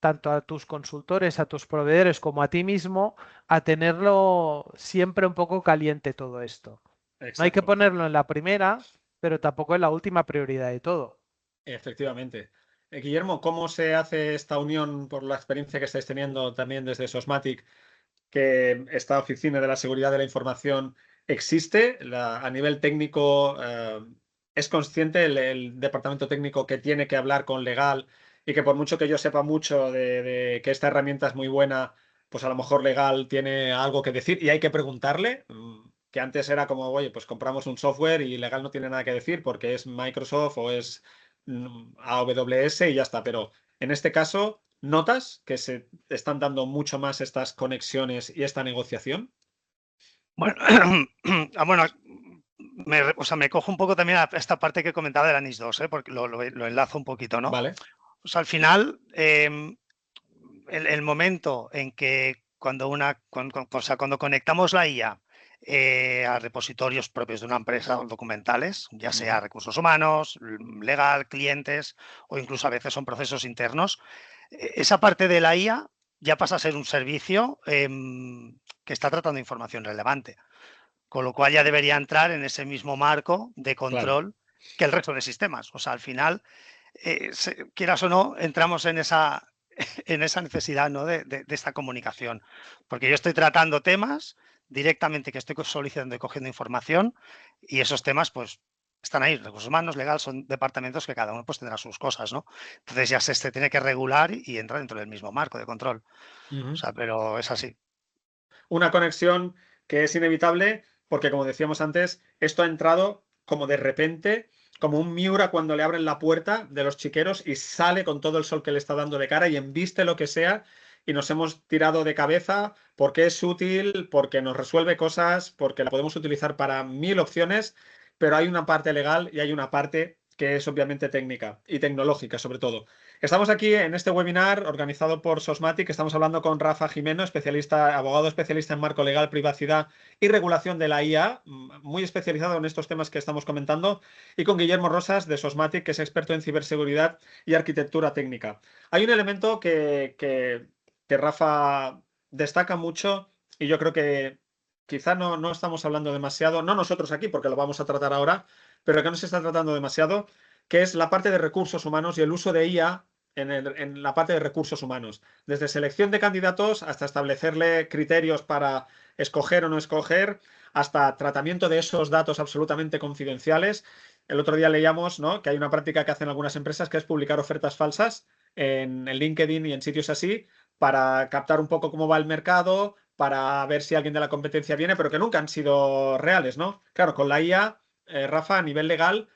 tanto a tus consultores, a tus proveedores, como a ti mismo, a tenerlo siempre un poco caliente todo esto. No hay que Exacto. ponerlo en la primera, pero tampoco en la última prioridad de todo. Efectivamente. Guillermo, ¿cómo se hace esta unión por la experiencia que estáis teniendo también desde Sosmatic, que esta oficina de la seguridad de la información existe? A nivel técnico, ¿es consciente el departamento técnico que tiene que hablar con legal y que por mucho que yo sepa mucho de que esta herramienta es muy buena, pues a lo mejor legal tiene algo que decir y hay que preguntarle? Que antes era como, oye, pues compramos un software y legal no tiene nada que decir porque es Microsoft o es AWS y ya está. Pero en este caso, ¿notas que se están dando mucho más estas conexiones y esta negociación? Bueno, bueno, o sea, me cojo un poco también a esta parte que comentaba de la NIS 2, porque lo enlazo un poquito, ¿no? Vale. O sea, al final, el momento en que cuando conectamos la IA a repositorios propios de una empresa documentales, ya sea recursos humanos, legal, clientes o incluso a veces son procesos internos, esa parte de la IA ya pasa a ser un servicio que está tratando información relevante, con lo cual ya debería entrar en ese mismo marco de Claro. control que el resto de sistemas. O sea, al final, quieras o no, entramos en esa necesidad, ¿no? de esta comunicación. Porque yo estoy tratando temas directamente que estoy solicitando y cogiendo información y esos temas, pues, están ahí. Recursos humanos, legal, son departamentos que cada uno pues, tendrá sus cosas, ¿no? Entonces ya se tiene que regular y entra dentro del mismo marco de control. O sea, pero es así. Una conexión que es inevitable porque, como decíamos antes, esto ha entrado como de repente, como un Miura cuando le abren la puerta de los chiqueros y sale con todo el sol que le está dando de cara y embiste lo que sea y nos hemos tirado de cabeza porque es útil, porque nos resuelve cosas, porque la podemos utilizar para 1000 opciones, pero hay una parte legal y hay una parte que es obviamente técnica y tecnológica sobre todo. Estamos aquí en este webinar organizado por Sosmatic. Estamos hablando con Rafa Jimeno, abogado especialista en marco legal, privacidad y regulación de la IA, muy especializado en estos temas que estamos comentando, y con Guillermo Rosas de Sosmatic, que es experto en ciberseguridad y arquitectura técnica. Hay un elemento que Rafa destaca mucho y yo creo que quizá no estamos hablando demasiado, no nosotros aquí porque lo vamos a tratar ahora, pero que no se está tratando demasiado, que es la parte de recursos humanos y el uso de IA en la parte de recursos humanos, desde selección de candidatos hasta establecerle criterios para escoger o no escoger, hasta tratamiento de esos datos absolutamente confidenciales. El otro día leíamos, ¿no?, que hay una práctica que hacen algunas empresas que es publicar ofertas falsas en LinkedIn y en sitios así para captar un poco cómo va el mercado, para ver si alguien de la competencia viene, pero que nunca han sido reales, ¿no? Claro, con la IA, Rafa, a nivel legal,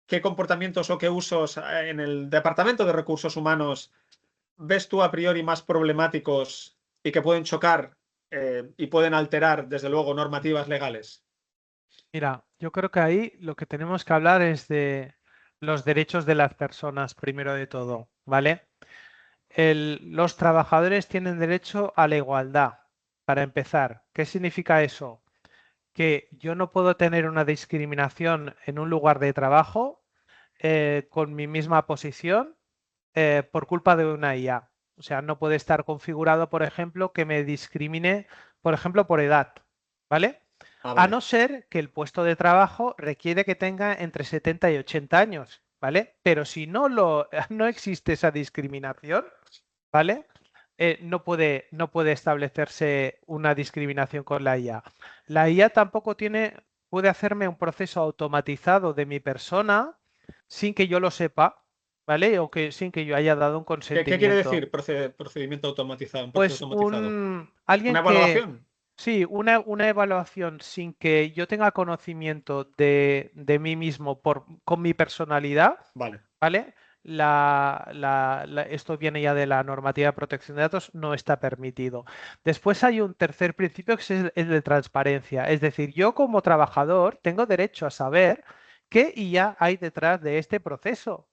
¿qué comportamientos o qué usos en el Departamento de Recursos Humanos ves tú a priori más problemáticos y que pueden chocar y pueden alterar, desde luego, normativas legales? Mira, yo creo que ahí lo que tenemos que hablar es de los derechos de las personas, primero de todo, ¿vale? Los trabajadores tienen derecho a la igualdad, para empezar. ¿Qué significa eso? que yo no puedo tener una discriminación en un lugar de trabajo con mi misma posición por culpa de una IA. O sea, no puede estar configurado, por ejemplo, que me discrimine, por ejemplo, por edad, ¿vale? Ah, A vale. no ser que el puesto de trabajo requiere que tenga entre 70 y 80 años, ¿vale? Pero si no existe esa discriminación, ¿vale? No puede establecerse una discriminación con la IA. La IA tampoco puede hacerme un proceso automatizado de mi persona sin que yo lo sepa, ¿vale? O sin que yo haya dado un ¿Qué quiere consentimiento. decir procedimiento automatizado? Un proceso Pues automatizado. alguien ¿Una que, evaluación? sí, una evaluación sin que yo tenga conocimiento de mí mismo con mi personalidad, Vale. ¿vale? Esto viene ya de la normativa de protección de datos, no está permitido. Después hay un tercer principio que es el de transparencia. Es decir, yo como trabajador tengo derecho a saber qué IA hay detrás de este proceso.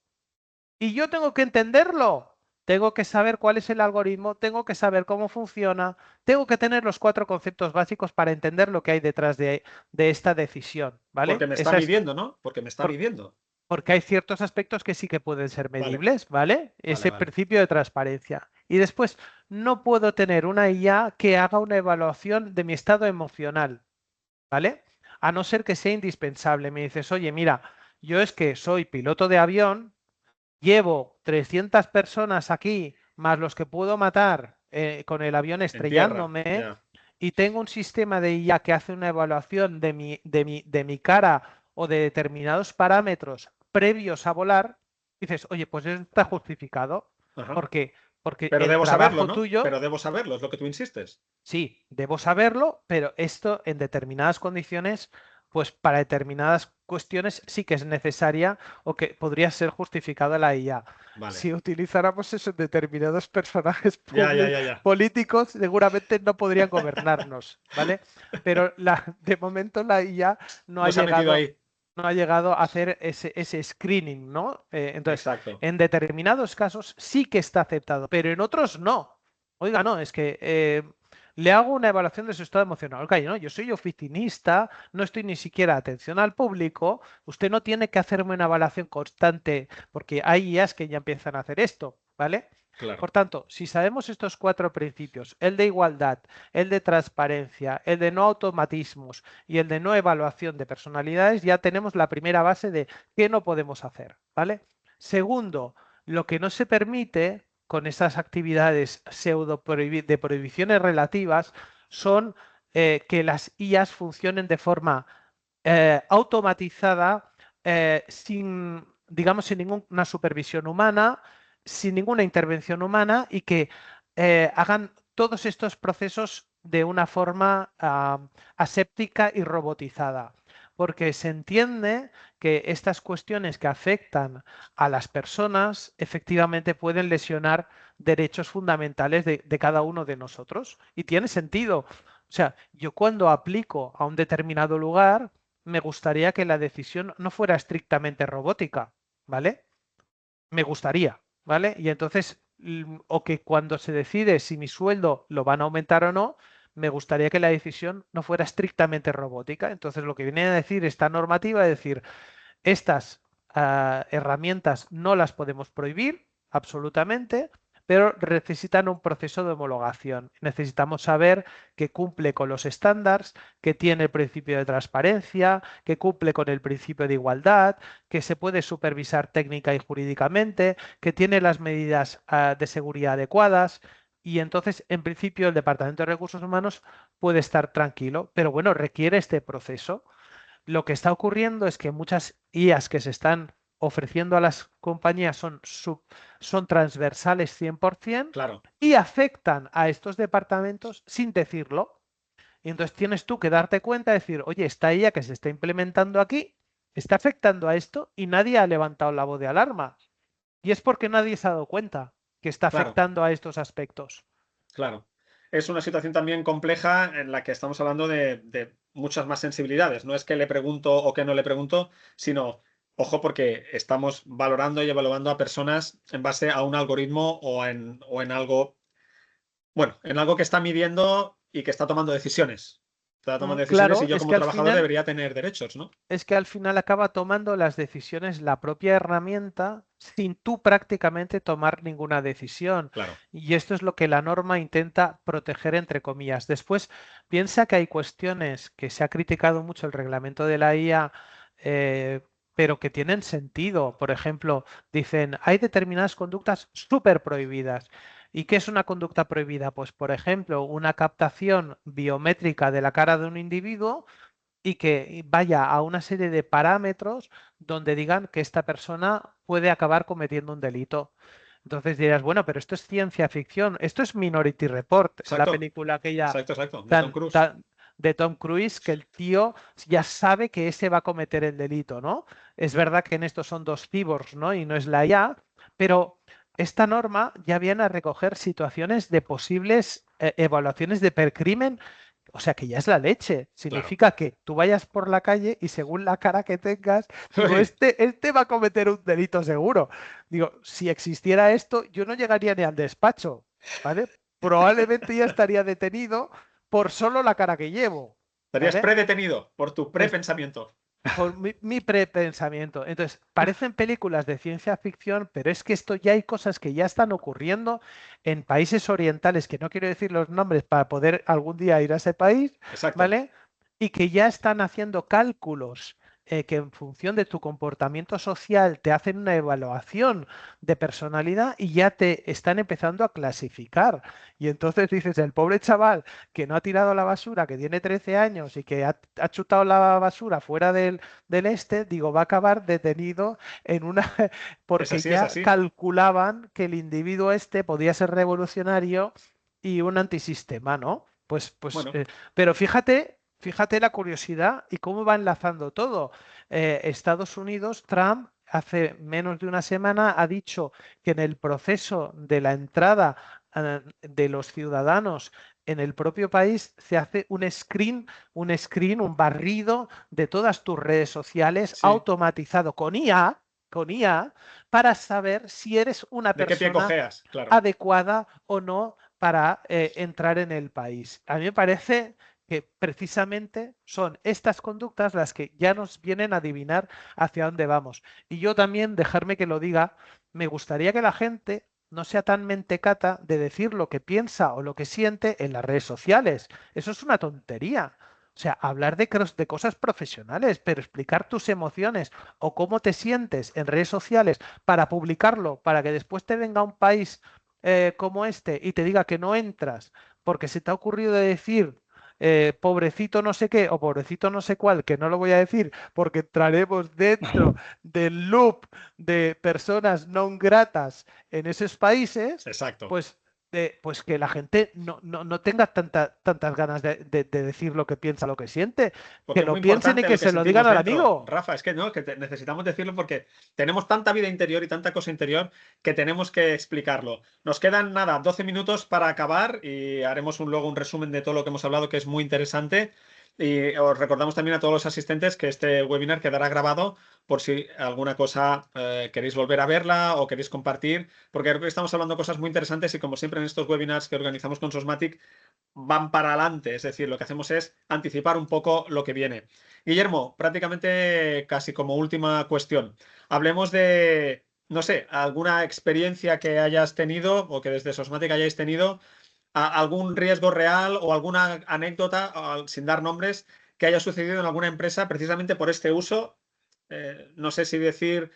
Y yo tengo que entenderlo. Tengo que saber cuál es el algoritmo, tengo que saber cómo funciona, tengo que tener los 4 conceptos básicos para entender lo que hay detrás de esta decisión, Porque ¿vale? me está Esa es, midiendo, ¿no? Porque me está por- midiendo. porque hay ciertos aspectos que sí que pueden ser Vale, medibles, ¿vale? vale, Ese vale. principio de transparencia. Y después, no puedo tener una IA que haga una evaluación de mi estado emocional, ¿vale? A no ser que sea indispensable. Me dices, oye, mira, yo es que soy piloto de avión, llevo 300 personas aquí, más los que puedo matar con el avión En tierra, estrellándome, ya. y tengo un sistema de IA que hace una evaluación de mi cara o de determinados parámetros previos a volar, dices, oye, pues eso está justificado. Ajá. ¿Por qué? Porque Pero el debo saberlo, trabajo ¿no? tuyo, Pero debo saberlo, es lo que tú insistes. sí, debo saberlo, pero esto en determinadas condiciones, pues para determinadas cuestiones sí que es necesaria o que podría ser justificada la IA. Vale. Si utilizáramos eso en determinados personajes Ya, ya, ya, ya. políticos, seguramente no podrían gobernarnos, ¿vale? Pero de momento la IA no ha No se ha metido llegado, ahí. no ha llegado a hacer ese screening, ¿no? Entonces, Exacto. en determinados casos sí que está aceptado, pero en otros no. Oiga, no, es que le hago una evaluación de su estado emocional. Oiga, no, yo soy oficinista, no estoy ni siquiera atención al público. Usted no tiene que hacerme una evaluación constante porque hay IAs que ya empiezan a hacer esto, ¿vale? Claro. Por tanto, si sabemos estos 4 principios, el de igualdad, el de transparencia, el de no automatismos y el de no evaluación de personalidades, ya tenemos la primera base de qué no podemos hacer, ¿vale? Segundo, lo que no se permite con estas actividades de prohibiciones relativas son que las IAs funcionen de forma automatizada, sin, digamos, sin ninguna supervisión humana, sin ninguna intervención humana y que hagan todos estos procesos de una forma aséptica y robotizada. Porque se entiende que estas cuestiones que afectan a las personas efectivamente pueden lesionar derechos fundamentales de cada uno de nosotros. Y tiene sentido. O sea, yo cuando aplico a un determinado lugar, me gustaría que la decisión no fuera estrictamente robótica, ¿vale? Me gustaría, ¿vale? Y entonces, o que cuando se decide si mi sueldo lo van a aumentar o no, me gustaría que la decisión no fuera estrictamente robótica. Entonces, lo que viene a decir esta normativa es decir, estas herramientas no las podemos prohibir absolutamente, pero necesitan un proceso de homologación. Necesitamos saber que cumple con los estándares, que tiene el principio de transparencia, que cumple con el principio de igualdad, que se puede supervisar técnica y jurídicamente, que tiene las medidas de seguridad adecuadas. Y entonces, en principio, el Departamento de Recursos Humanos puede estar tranquilo, pero bueno, requiere este proceso. Lo que está ocurriendo es que muchas IAs que se están ofreciendo a las compañías son transversales 100% Claro. y afectan a estos departamentos sin decirlo. Y entonces tienes tú que darte cuenta y decir, oye, esta IA que se está implementando aquí está afectando a esto y nadie ha levantado la voz de alarma. Y es porque nadie se ha dado cuenta que está Claro. afectando a estos aspectos. Claro. Es una situación también compleja en la que estamos hablando de muchas más sensibilidades. No es que le pregunto o que no le pregunto, sino, ojo, porque estamos valorando y evaluando a personas en base a un algoritmo o en algo, bueno, en algo que está midiendo y que está tomando decisiones. Está tomando decisiones Claro, y yo es como que al trabajador final debería tener derechos, ¿no? es que al final acaba tomando las decisiones la propia herramienta sin tú prácticamente tomar ninguna decisión. Claro. Y esto es lo que la norma intenta proteger, entre comillas. Después, piensa que hay cuestiones que se ha criticado mucho el reglamento de la IA, eh, pero que tienen sentido. Por ejemplo, dicen, hay determinadas conductas súper prohibidas. ¿Y qué es una conducta prohibida? Pues, por ejemplo, una captación biométrica de la cara de un individuo y que vaya a una serie de parámetros donde digan que esta persona puede acabar cometiendo un delito. Entonces dirás, bueno, pero esto es ciencia ficción, esto es Minority Report, la Exacto, película aquella exacto. De Tom tan, Cruise. tan de Tom Cruise, que el tío ya sabe que ese va a cometer el delito, ¿no? Es verdad que en esto son dos cyborgs, ¿no? Y no es la IA, pero esta norma ya viene a recoger situaciones de posibles evaluaciones de percrimen, o sea que ya es la leche. Claro. Significa que tú vayas por la calle y según la cara que tengas, digo, este va a cometer un delito seguro. Digo, si existiera esto, yo no llegaría ni al despacho, ¿vale? Probablemente ya estaría detenido por solo la cara que llevo, Estarías ¿vale? predetenido por tu prepensamiento. Por mi prepensamiento. Entonces, parecen películas de ciencia ficción, pero es que esto ya hay cosas que ya están ocurriendo en países orientales, que no quiero decir los nombres para poder algún día ir a ese país, Exacto. ¿vale? Y que ya están haciendo cálculos que en función de tu comportamiento social te hacen una evaluación de personalidad y ya te están empezando a clasificar. Y entonces dices, el pobre chaval que no ha tirado la basura, que tiene 13 años y que ha chutado la basura fuera del este, digo, va a acabar detenido en una, Es porque así, es ya así. calculaban que el individuo este podía ser revolucionario y un antisistema, ¿no? Bueno, Pero fíjate la curiosidad y cómo va enlazando todo. Estados Unidos, Trump, hace menos de una semana ha dicho que en el proceso de la entrada de los ciudadanos en el propio país se hace un barrido de todas tus redes sociales sí. automatizado con IA, para saber si eres una ¿De qué pie persona cojeas? Claro. adecuada o no para entrar en el país. A mí me parece que precisamente son estas conductas las que ya nos vienen a adivinar hacia dónde vamos. Y yo también, dejarme que lo diga, me gustaría que la gente no sea tan mentecata de decir lo que piensa o lo que siente en las redes sociales. Eso es una tontería. O sea, hablar de cosas profesionales, pero explicar tus emociones o cómo te sientes en redes sociales para publicarlo, para que después te venga un país como este y te diga que no entras porque se te ha ocurrido de decir pobrecito no sé qué o pobrecito no sé cuál, que no lo voy a decir porque entraremos dentro del loop de personas no gratas en esos países, Exacto. pues, pues que la gente no tenga tantas ganas de decir lo que piensa, lo que siente, Porque que es muy lo piensen y importante que lo que se lo digan sentimos al dentro. amigo. Rafa, es que no, necesitamos decirlo porque tenemos tanta vida interior y tanta cosa interior que tenemos que explicarlo. Nos quedan nada, 12 minutos para acabar y haremos luego un resumen de todo lo que hemos hablado, que es muy interesante. Y os recordamos también a todos los asistentes que este webinar quedará grabado por si alguna cosa queréis volver a verla o queréis compartir, porque creo que estamos hablando de cosas muy interesantes y como siempre en estos webinars que organizamos con Sosmatic, van para adelante, es decir, lo que hacemos es anticipar un poco lo que viene. Guillermo, prácticamente casi como última cuestión, hablemos de, no sé, alguna experiencia que hayas tenido o que desde Sosmatic hayáis tenido, algún riesgo real o alguna anécdota, sin dar nombres, que haya sucedido en alguna empresa precisamente por este uso, no sé si decir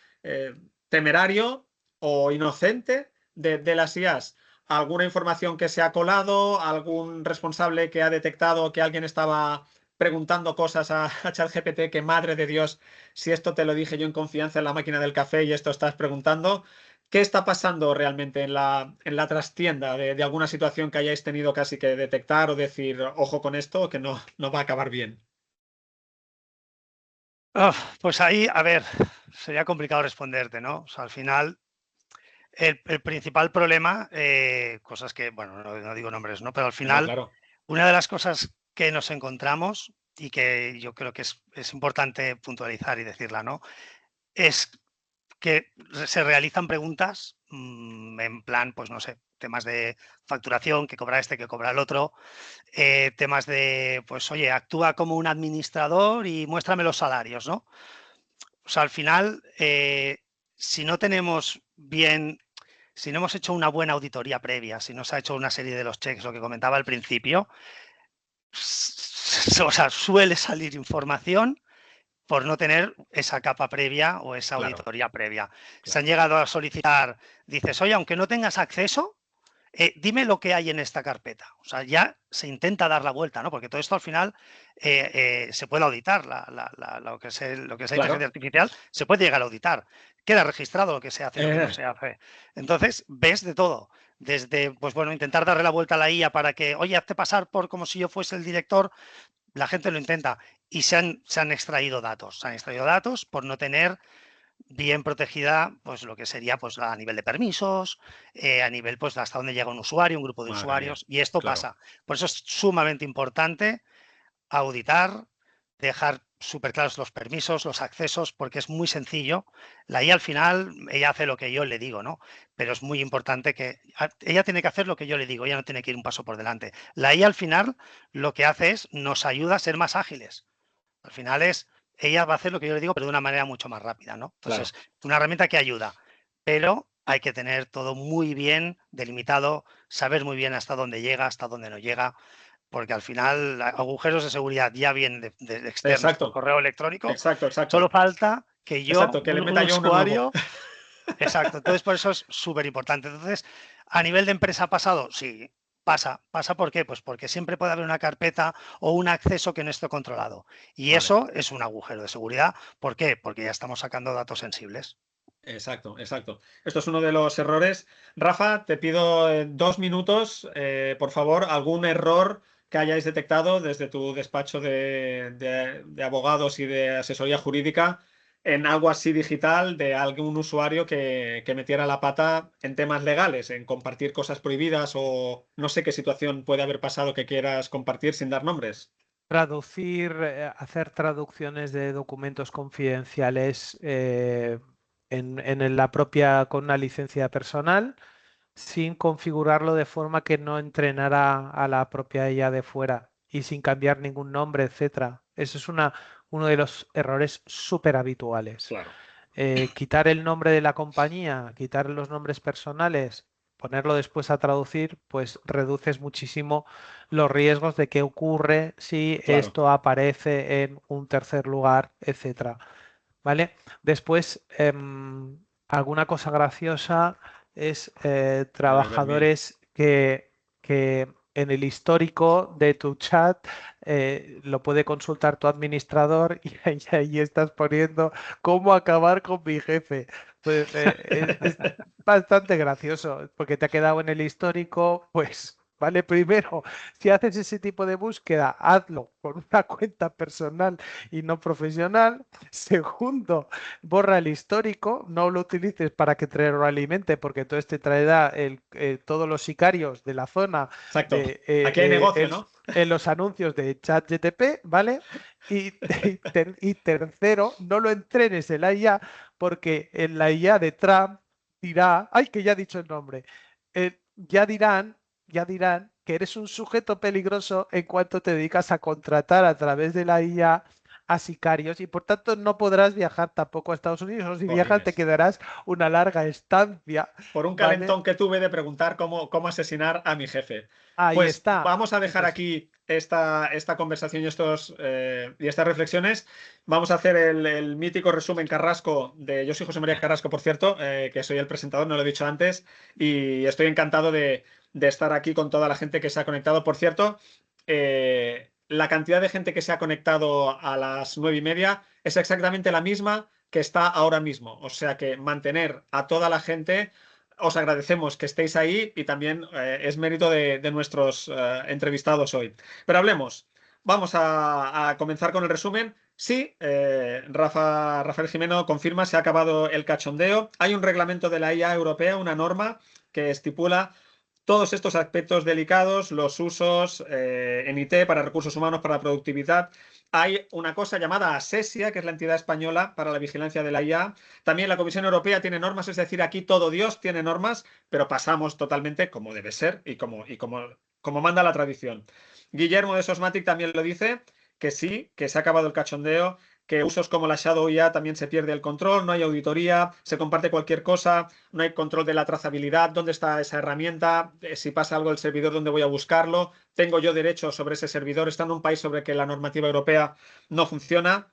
temerario o inocente de las IAs. ¿Alguna información que se ha colado? ¿Algún responsable que ha detectado que alguien estaba preguntando cosas a ChatGPT que madre de Dios, si esto te lo dije yo en confianza en la máquina del café y esto estás preguntando? ¿Qué está pasando realmente en la trastienda de alguna situación que hayáis tenido casi que detectar o decir, ojo con esto, que no va a acabar bien? Pues ahí, a ver, sería complicado responderte, ¿no? O sea, al final, el principal problema, cosas que, bueno, no digo nombres, ¿no? Pero al No, final, claro. una de las cosas que nos encontramos y que yo creo que es importante puntualizar y decirla, ¿no? Es que se realizan preguntas en plan, pues no sé, temas de facturación, que cobra este, que cobra el otro, temas de, pues oye, actúa como un administrador y muéstrame los salarios, ¿no? O sea, al final, si no tenemos bien, si no hemos hecho una buena auditoría previa, si no se ha hecho una serie de los checks, lo que comentaba al principio, o sea, suele salir información por no tener esa capa previa o esa auditoría previa. Se han llegado a solicitar, dices, oye, aunque no tengas acceso, dime lo que hay en esta carpeta. O sea, ya se intenta dar la vuelta, ¿no? Porque todo esto al final se puede auditar. Lo que es inteligencia artificial se puede llegar a auditar. Queda registrado lo que se hace y lo que no se hace. Entonces, ves de todo. Desde, pues bueno, intentar darle la vuelta a la IA para que, oye, hazte pasar por como si yo fuese el director. La gente lo intenta y se han extraído datos. Se han extraído datos por no tener bien protegida, pues lo que sería pues a nivel de permisos, a nivel pues hasta dónde llega un usuario, un grupo de usuarios, y esto pasa. Por eso es sumamente importante auditar, dejar súper claros los permisos, los accesos, porque es muy sencillo. La IA al final, ella hace lo que yo le digo, ¿no? Pero es muy importante que ella tiene que hacer lo que yo le digo, ella no tiene que ir un paso por delante. La IA al final lo que hace es nos ayuda a ser más ágiles. Al final ella va a hacer lo que yo le digo, pero de una manera mucho más rápida, ¿no? Entonces, es una herramienta que ayuda, pero hay que tener todo muy bien delimitado, saber muy bien hasta dónde llega, hasta dónde no llega, porque al final agujeros de seguridad ya vienen de externos por correo electrónico. Solo falta que yo, que le un meta yo usuario... Exacto, entonces por eso es súper importante. Entonces, a nivel de empresa ha pasado, sí, pasa. ¿Por qué? Pues porque siempre puede haber una carpeta o un acceso que no esté controlado. Y eso es un agujero de seguridad. ¿Por qué? Porque ya estamos sacando datos sensibles. Exacto. Esto es uno de los errores. Rafa, te pido 2 minutos, por favor, algún error que hayáis detectado desde tu despacho de abogados y de asesoría jurídica en algo así digital de algún usuario que metiera la pata en temas legales, en compartir cosas prohibidas o no sé qué situación puede haber pasado que quieras compartir sin dar nombres. Traducir, hacer traducciones de documentos confidenciales en la propia, con una licencia personal, sin configurarlo de forma que no entrenara a la propia IA de fuera y sin cambiar ningún nombre, etcétera. Eso es uno de los errores súper habituales. Quitar el nombre de la compañía, quitar los nombres personales, ponerlo después a traducir, pues reduces muchísimo los riesgos de qué ocurre si esto aparece en un tercer lugar, etcétera. ¿Vale? Después, alguna cosa graciosa es trabajadores que en el histórico de tu chat lo puede consultar tu administrador y ahí estás poniendo cómo acabar con mi jefe. Pues, es bastante gracioso porque te ha quedado en el histórico, pues... ¿Vale? Primero, si haces ese tipo de búsqueda, hazlo con una cuenta personal y no profesional. Segundo, borra el histórico, no lo utilices para que te lo alimente, porque entonces te traerá todos los sicarios de la zona. Exacto. Aquí hay negocio, ¿no? En los anuncios de ChatGPT, ¿vale? Y tercero, no lo entrenes en la IA, porque en la IA de Trump dirá, ¡ay, que ya he dicho el nombre! Ya dirán que eres un sujeto peligroso en cuanto te dedicas a contratar a través de la IA a sicarios y por tanto no podrás viajar tampoco a Estados Unidos, o si viajas te quedarás una larga estancia. Por un calentón que tuve de preguntar cómo asesinar a mi jefe. Ahí pues está. Vamos a dejar aquí esta conversación y estas reflexiones. Vamos a hacer el mítico resumen Carrasco yo soy José María Carrasco, por cierto, que soy el presentador, no lo he dicho antes, y estoy encantado de estar aquí con toda la gente que se ha conectado. Por cierto, la cantidad de gente que se ha conectado a las 9:30 es exactamente la misma que está ahora mismo. O sea que mantener a toda la gente, os agradecemos que estéis ahí y también es mérito de nuestros entrevistados hoy. Pero hablemos. Vamos a comenzar con el resumen. Sí, Rafael Jimeno confirma, se ha acabado el cachondeo. Hay un reglamento de la IA europea, una norma que estipula todos estos aspectos delicados, los usos en IT para recursos humanos, para la productividad. Hay una cosa llamada ASESIA, que es la entidad española para la vigilancia de la IA. También la Comisión Europea tiene normas, es decir, aquí todo Dios tiene normas, pero pasamos totalmente como debe ser y como manda la tradición. Guillermo de Sosmatic también lo dice, que sí, que se ha acabado el cachondeo, que usos como la Shadow IA también se pierde el control, no hay auditoría, se comparte cualquier cosa, no hay control de la trazabilidad, dónde está esa herramienta, si pasa algo el servidor, dónde voy a buscarlo, tengo yo derecho sobre ese servidor, está en un país sobre que la normativa europea no funciona.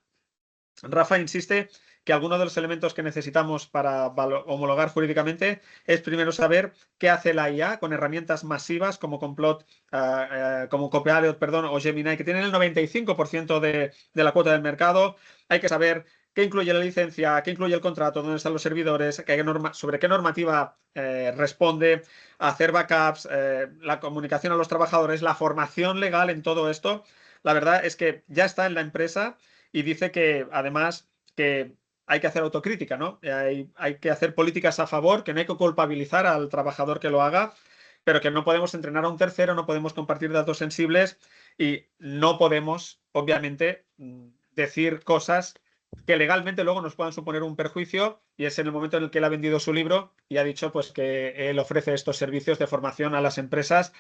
Rafa insiste que algunos de los elementos que necesitamos para homologar jurídicamente es primero saber qué hace la IA con herramientas masivas como como Copilot, o Gemini, que tienen el 95% de la cuota del mercado. Hay que saber qué incluye la licencia, qué incluye el contrato, dónde están los servidores, sobre qué normativa responde, hacer backups, la comunicación a los trabajadores, la formación legal en todo esto. La verdad es que ya está en la empresa y dice que además que hay que hacer autocrítica, ¿no? Hay que hacer políticas a favor, que no hay que culpabilizar al trabajador que lo haga, pero que no podemos entrenar a un tercero, no podemos compartir datos sensibles y no podemos, obviamente, decir cosas que legalmente luego nos puedan suponer un perjuicio, y es en el momento en el que él ha vendido su libro y ha dicho pues que él ofrece estos servicios de formación a las empresas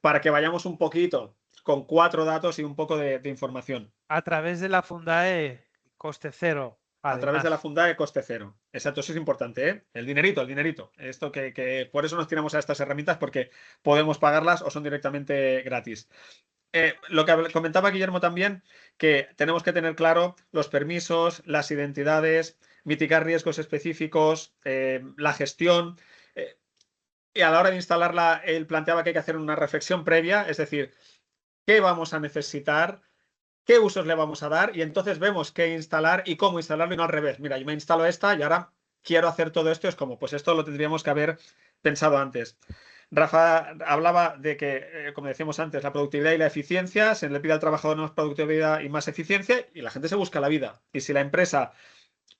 para que vayamos un poquito con 4 datos y un poco de información. A través de la Fundae, coste cero. A través de la Además, Fundae, coste cero. Exacto, eso es importante, ¿eh? El dinerito, el dinerito. Esto que por eso nos tiramos a estas herramientas, porque podemos pagarlas o son directamente gratis. Lo que comentaba Guillermo también, que tenemos que tener claro los permisos, las identidades, mitigar riesgos específicos, la gestión. Y a la hora de instalarla, él planteaba que hay que hacer una reflexión previa, es decir, ¿qué vamos a necesitar? ¿Qué usos le vamos a dar? Y entonces vemos qué instalar y cómo instalarlo, y no al revés. Mira, yo me instalo esta y ahora quiero hacer todo esto. Es como, pues esto lo tendríamos que haber pensado antes. Rafa hablaba de que, como decíamos antes, la productividad y la eficiencia, se le pide al trabajador más productividad y más eficiencia, y la gente se busca la vida. Y si la empresa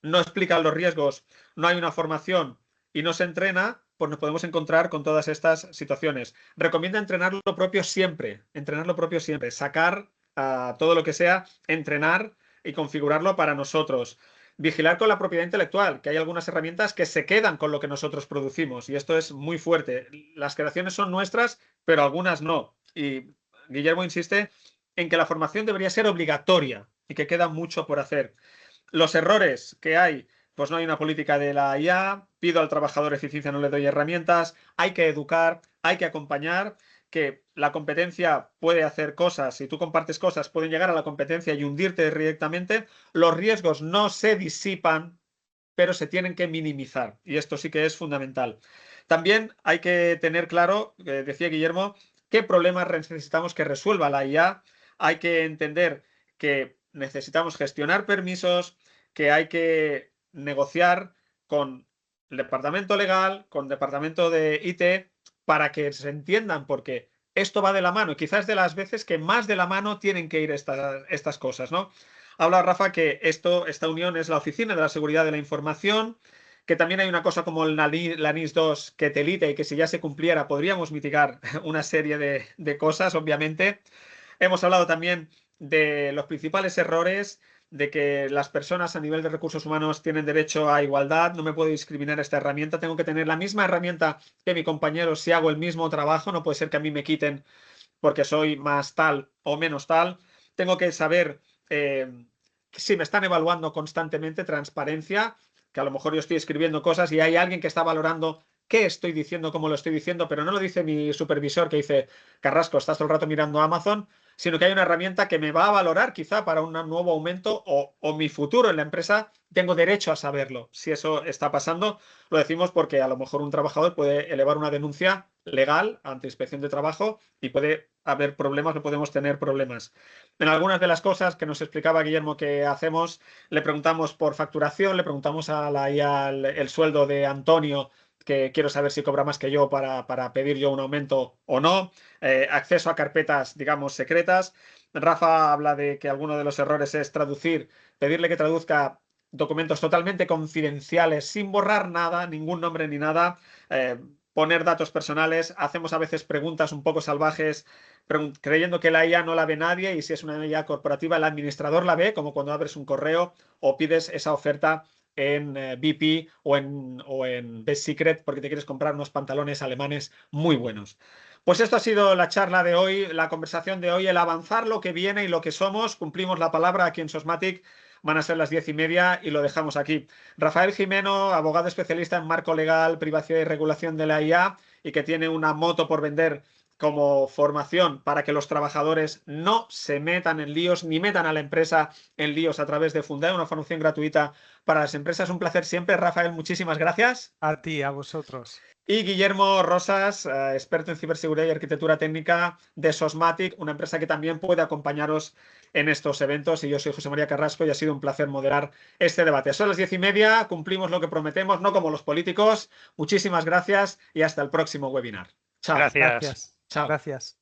no explica los riesgos, no hay una formación y no se entrena, pues nos podemos encontrar con todas estas situaciones. Recomienda entrenar lo propio siempre, sacar todo lo que sea, entrenar y configurarlo para nosotros. Vigilar con la propiedad intelectual, que hay algunas herramientas que se quedan con lo que nosotros producimos, y esto es muy fuerte. Las creaciones son nuestras, pero algunas no. Y Guillermo insiste en que la formación debería ser obligatoria y que queda mucho por hacer. Los errores que hay, pues no hay una política de la IA, pido al trabajador eficiencia, no le doy herramientas, hay que educar, hay que acompañar, que la competencia puede hacer cosas, si tú compartes cosas, pueden llegar a la competencia y hundirte directamente. Los riesgos no se disipan, pero se tienen que minimizar, y esto sí que es fundamental. También hay que tener claro, decía Guillermo, qué problemas necesitamos que resuelva la IA. Hay que entender que necesitamos gestionar permisos, que hay que negociar con el departamento legal, con el departamento de IT, para que se entiendan, porque esto va de la mano, y quizás de las veces que más de la mano tienen que ir estas cosas, ¿no? Habla Rafa que esta unión es la Oficina de la Seguridad de la Información, que también hay una cosa como la NIS 2 que telita, y que si ya se cumpliera podríamos mitigar una serie de cosas, obviamente. Hemos hablado también de los principales errores, de que las personas a nivel de recursos humanos tienen derecho a igualdad, no me puedo discriminar esta herramienta, tengo que tener la misma herramienta que mi compañero si hago el mismo trabajo, no puede ser que a mí me quiten porque soy más tal o menos tal. Tengo que saber si me están evaluando constantemente, transparencia, que a lo mejor yo estoy escribiendo cosas y hay alguien que está valorando qué estoy diciendo, cómo lo estoy diciendo, pero no lo dice mi supervisor que dice, Carrasco, estás todo el rato mirando Amazon, sino que hay una herramienta que me va a valorar quizá para un nuevo aumento o mi futuro en la empresa. Tengo derecho a saberlo. Si eso está pasando, lo decimos porque a lo mejor un trabajador puede elevar una denuncia legal ante Inspección de Trabajo y puede haber problemas, no podemos tener problemas. En algunas de las cosas que nos explicaba Guillermo que hacemos, le preguntamos por facturación, le preguntamos a la IA el sueldo de Antonio, que quiero saber si cobra más que yo para pedir yo un aumento o no. Acceso a carpetas, digamos, secretas. Rafa habla de que alguno de los errores es pedirle que traduzca documentos totalmente confidenciales, sin borrar nada, ningún nombre ni nada. poner datos personales, hacemos a veces preguntas un poco salvajes, creyendo que la IA no la ve nadie, y si es una IA corporativa, el administrador la ve, como cuando abres un correo o pides esa oferta en BP o en Best Secret porque te quieres comprar unos pantalones alemanes muy buenos. Pues esto ha sido la charla de hoy, la conversación de hoy, el avanzar lo que viene y lo que somos. Cumplimos la palabra aquí en Sosmatic. Van a ser las 10:30 y lo dejamos aquí. Rafael Jimeno, abogado especialista en marco legal, privacidad y regulación de la IA, y que tiene una moto por vender como formación para que los trabajadores no se metan en líos ni metan a la empresa en líos a través de Fundae, una formación gratuita para las empresas. Un placer siempre, Rafael, muchísimas gracias. A ti, a vosotros. Y Guillermo Rosas, experto en ciberseguridad y arquitectura técnica de Sosmatic, una empresa que también puede acompañaros en estos eventos. Y yo soy José María Carrasco y ha sido un placer moderar este debate. Son las 10:30, cumplimos lo que prometemos, no como los políticos. Muchísimas gracias y hasta el próximo webinar. Chao. Gracias. Chao. Gracias.